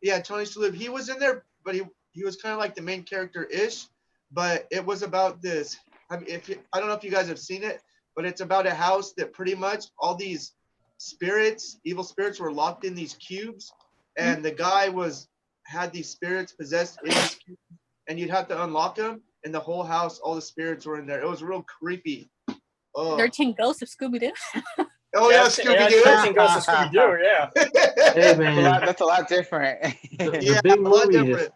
Speaker 2: Yeah, Tony Shalhoub. He was in there, but he was kind of like the main character ish. But it was about this. I mean, I don't know if you guys have seen it, but it's about a house that pretty much all these spirits, evil spirits, were locked in these cubes, and the guy had these spirits possessed in these cubes, and you'd have to unlock them, and the whole house, all the spirits were in there. It was real creepy. Oh,
Speaker 5: 13 Ghosts of Scooby-Doo.
Speaker 2: oh yeah, Scooby Doo.
Speaker 3: 13 Ghosts of Scooby Doo. Yeah.
Speaker 1: Hey man,
Speaker 4: That's a lot different.
Speaker 2: Yeah,
Speaker 1: big
Speaker 2: a lot
Speaker 1: movie
Speaker 2: different.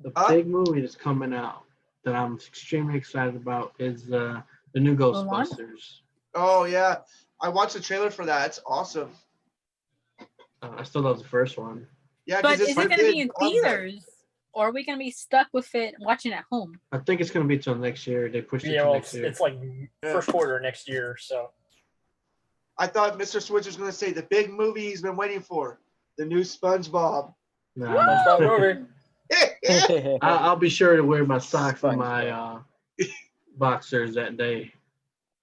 Speaker 1: the
Speaker 2: Huh?
Speaker 1: big movie that's coming out that I'm extremely excited about is the new Ghostbusters.
Speaker 2: Oh yeah, I watched the trailer for that. It's awesome.
Speaker 1: I still love the first one.
Speaker 2: Yeah,
Speaker 5: But
Speaker 2: because
Speaker 5: is it going to be in theaters, or are we going to be stuck with it watching at home?
Speaker 1: I think it's gonna be till next year. They pushed it
Speaker 3: Yeah,
Speaker 1: to
Speaker 3: well,
Speaker 1: next year.
Speaker 3: it's like first quarter next year. So
Speaker 2: I thought Mr. Switch was going to say the big movie he's been waiting for, the new SpongeBob.
Speaker 3: SpongeBob movie.
Speaker 1: I'll be sure to wear my socks and
Speaker 4: SpongeBob.
Speaker 1: my boxers that day.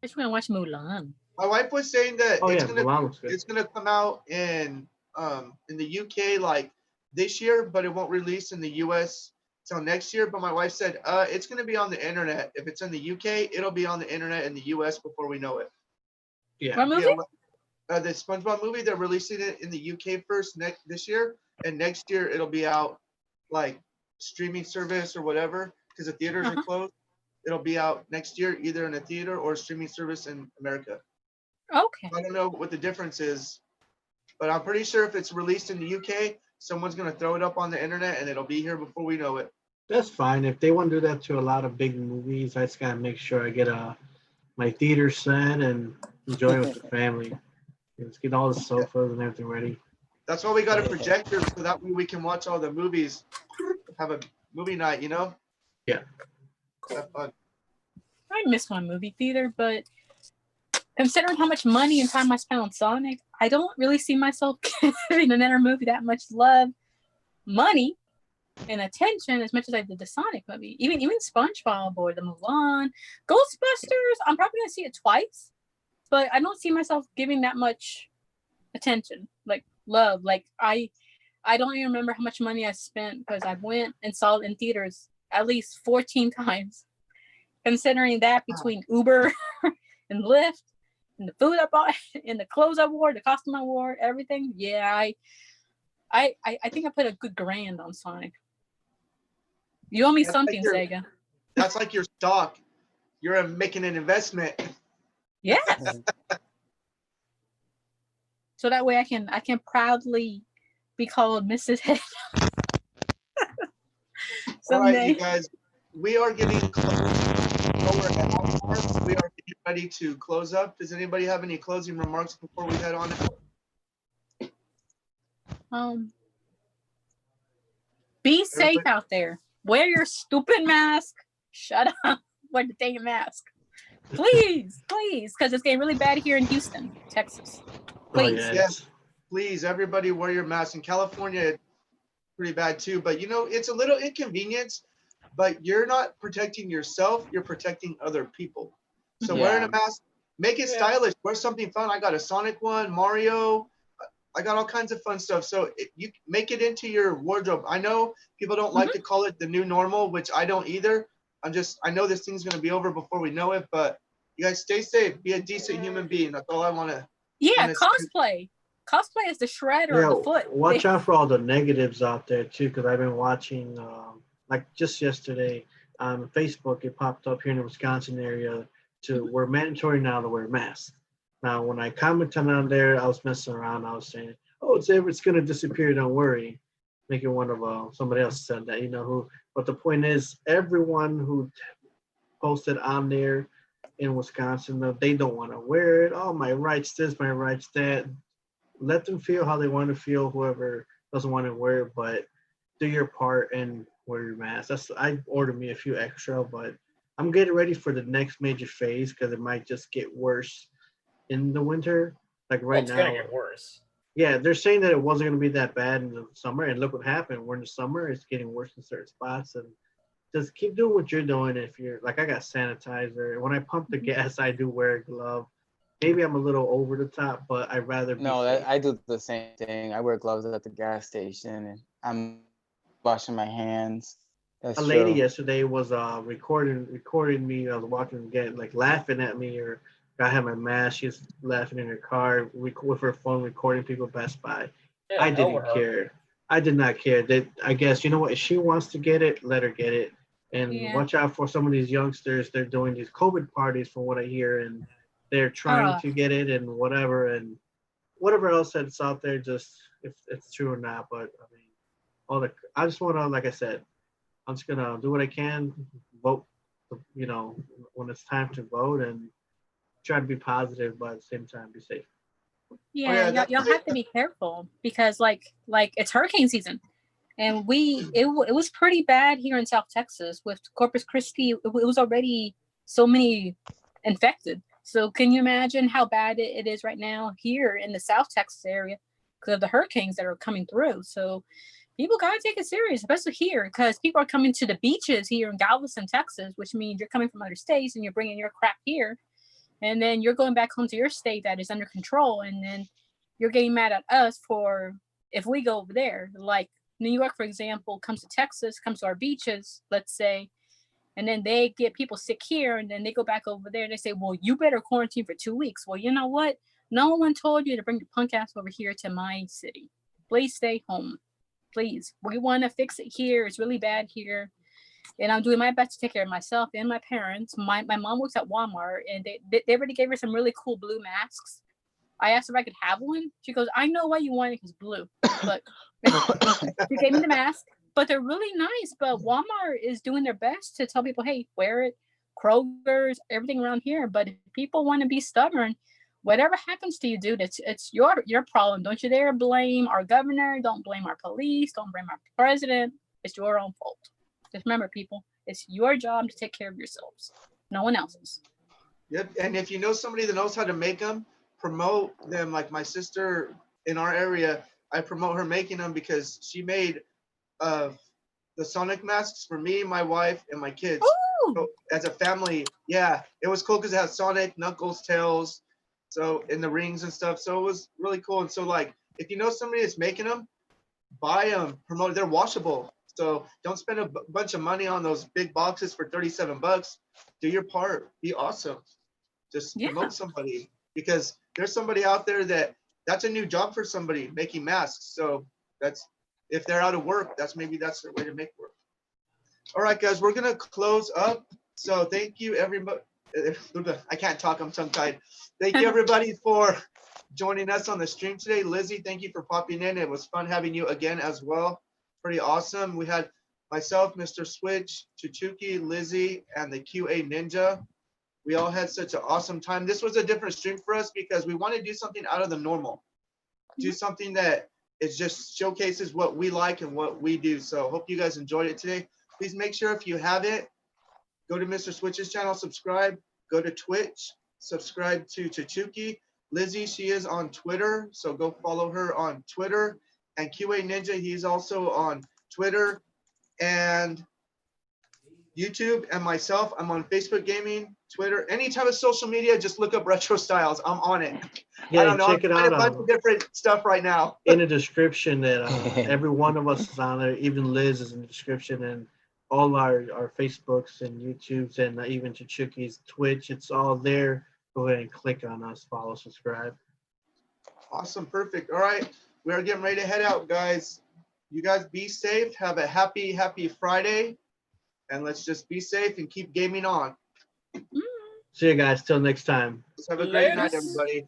Speaker 5: I just want to watch Mulan.
Speaker 2: My wife was saying that
Speaker 1: Oh
Speaker 2: it's
Speaker 1: yeah,
Speaker 2: gonna
Speaker 1: Mulan looks good.
Speaker 2: it's gonna come out in the UK like this year, but it won't release in the US till next year. But my wife said it's gonna be on the internet. If it's in the UK, it'll be on the internet in the US before we know it.
Speaker 1: Yeah.
Speaker 5: What movie?
Speaker 2: Yeah, the SpongeBob movie, they're releasing it in the UK first this year, and next year it'll be out like streaming service or whatever, because the theaters are closed. It'll be out next year, either in a theater or a streaming service in America.
Speaker 5: Okay.
Speaker 2: I don't know what the difference is, but I'm pretty sure if it's released in the UK, someone's gonna throw it up on the internet and it'll be here before we know it.
Speaker 1: That's fine. If they want to do that to a lot of big movies, I just gotta make sure I get my theater set and enjoy it with the family. Let's get all the sofas and everything ready.
Speaker 2: That's why we got a projector, so that way we can watch all the movies. Have a movie night, you know?
Speaker 1: Yeah.
Speaker 2: Have fun.
Speaker 5: I miss my movie theater, but considering how much money and time I spent on Sonic, I don't really see myself giving another movie that much love, money, and attention as much as I did the Sonic movie. Even SpongeBob or the Mulan, Ghostbusters. I'm probably gonna see it twice, but I don't see myself giving that much attention, like love. Like I don't even remember how much money I spent because I went and saw it in theaters at least 14 times. Considering that between Uber and Lyft and the food I bought and the clothes I wore, the costume I wore, everything. Yeah, I think I put a good grand on Sonic. You owe me
Speaker 2: That's
Speaker 5: something,
Speaker 2: like
Speaker 5: Sega.
Speaker 2: That's like your stock. You're making an investment.
Speaker 5: Yes. So that way I can proudly be called Mrs. Head.
Speaker 2: All right,
Speaker 5: Someday.
Speaker 2: you guys, we are getting close. We are getting ready to close up. Does anybody have any closing remarks before we head on out?
Speaker 5: Be safe out there. Wear your stupid mask. Shut up. Wear the dang mask. Please, because it's getting really bad here in Houston, Texas. Please.
Speaker 1: Oh, yeah.
Speaker 2: Yes, please, everybody wear your mask. In California, it's pretty bad too, but you know, it's a little inconvenience, but you're not protecting yourself, you're protecting other people. So wearing a mask, make it stylish. Wear something fun. I got a Sonic one, Mario. I got all kinds of fun stuff. So you make it into your wardrobe. I know people don't like to call it the new normal, which I don't either. I know this thing's going to be over before we know it, but you guys stay safe. Be a decent human being. That's all I want to.
Speaker 5: Yeah, cosplay. Cosplay is the shredder of the foot.
Speaker 1: Watch out for all the negatives out there too, because I've been watching, like just yesterday on Facebook, it popped up here in the Wisconsin area we're mandatory now to wear masks. Now, when I commented on there, I was messing around. I was saying, "Oh, it's going to disappear. Don't worry." Making one of somebody else said that, you know who. But the point is, everyone who posted on there in Wisconsin, they don't want to wear it. Oh, my rights this, my rights that. Let them feel how they want to feel, whoever doesn't want to wear it, but do your part and wear your mask. I ordered me a few extra, but I'm getting ready for the next major phase because it might just get worse in the winter. Like
Speaker 3: Well,
Speaker 1: right
Speaker 3: it's
Speaker 1: now.
Speaker 3: gonna get worse.
Speaker 1: Yeah, they're saying that it wasn't going to be that bad in the summer, and look what happened. We're in the summer; it's getting worse in certain spots, and just keep doing what you're doing. If you're like, I got sanitizer. When I pump the gas, I do wear a glove. Maybe I'm a little over the top, but I'd rather be
Speaker 4: No,
Speaker 1: safe.
Speaker 4: I do the same thing. I wear gloves at the gas station, and I'm washing my hands. That's
Speaker 1: A lady
Speaker 4: true.
Speaker 1: yesterday was recording me. I was walking again, like laughing at me, or I had my mask. She's laughing in her car with her phone, recording people Best Buy.
Speaker 3: Yeah,
Speaker 1: I
Speaker 3: hell with
Speaker 1: didn't
Speaker 3: her.
Speaker 1: care. I did not care. That I guess you know what? If she wants to get it, let her get it. And
Speaker 5: Yeah.
Speaker 1: watch out for some of these youngsters. They're doing these COVID parties, from what I hear, and they're trying to get it and whatever else that's out there. Just if it's true or not, but I mean, I just want to, like I said, I'm just gonna do what I can, vote, when it's time to vote, and try to be positive, but at the same time, be safe.
Speaker 5: Yeah, y'all have to be careful because like it's hurricane season, and it was pretty bad here in South Texas with Corpus Christi. It was already so many infected. So can you imagine how bad it is right now here in the South Texas area because of the hurricanes that are coming through? So people gotta take it serious, especially here, because people are coming to the beaches here in Galveston, Texas, which means you're coming from other states and you're bringing your crap here, and then you're going back home to your state that is under control, and then you're getting mad at us for if we go over there. Like New York, for example, comes to Texas, comes to our beaches, let's say, and then they get people sick here, and then they go back over there and they say, well, you better quarantine for 2 weeks. Well, you know what? No one told you to bring your punk ass over here to my city. Please stay home. Please. We want to fix it here. It's really bad here. And I'm doing my best to take care of myself and my parents. My mom works at Walmart, and they already gave her some really cool blue masks. I asked if I could have one. She goes, I know why you want it, because blue. But she gave me the mask. But they're really nice. But Walmart is doing their best to tell people, hey, wear it. Kroger's, everything around here. But if people want to be stubborn, whatever happens to you, dude, it's your problem. Don't you dare blame our governor. Don't blame our police. Don't blame our president. It's your own fault. Just remember, people, it's your job to take care of yourselves. No one else's.
Speaker 2: Yep. And if you know somebody that knows how to make them, promote them. Like my sister in our area, I promote her making them because she made the Sonic masks for me, my wife, and my kids. So as a family, yeah, it was cool because it had Sonic, Knuckles, Tails, so in the rings and stuff. So it was really cool. And so like, if you know somebody that's making them, buy them, promote. They're washable. So don't spend a bunch of money on those big boxes for $37. Do your part. Be awesome. Just promote somebody, because there's somebody out there that's a new job for somebody, making masks. So that's, if they're out of work, that's their way to make work. All right, guys, we're gonna close up. So thank you, everybody. I can't talk, I'm tongue-tied. Thank you, everybody, for joining us on the stream today. Lizzie, thank you for popping in. It was fun having you again as well. Pretty awesome. We had myself, Mr. Switch, CHICHUKI, Lizzie, and the QA Ninja. We all had such an awesome time. This was a different stream for us because we want to do something out of the normal. Do something that it just showcases what we like and what we do. So hope you guys enjoyed it today. Please make sure, if you haven't, go to Mr. Switch's channel, subscribe, go to Twitch, subscribe to CHICHUKI. Lizzie, she is on Twitter, so go follow her on Twitter. And QA Ninja, he's also on Twitter and YouTube. And myself, I'm on Facebook Gaming, Twitter, any type of social media, just look up Retro Stylz. I'm on it.
Speaker 1: Yeah,
Speaker 2: I don't know,
Speaker 1: check it
Speaker 2: I'm
Speaker 1: out.
Speaker 2: a bunch of different stuff right now.
Speaker 1: In the description, that every one of us is on there. Even Liz is in the description, and all our Facebooks and YouTubes, and even CHICHUKI's Twitch. It's all there. Go ahead and click on us, follow, subscribe.
Speaker 2: Awesome, perfect. All right, we're getting ready to head out, guys. You guys be safe. Have a happy Friday, and let's just be safe and keep gaming on.
Speaker 1: See you guys. Till next time.
Speaker 2: Let's have a great night, everybody.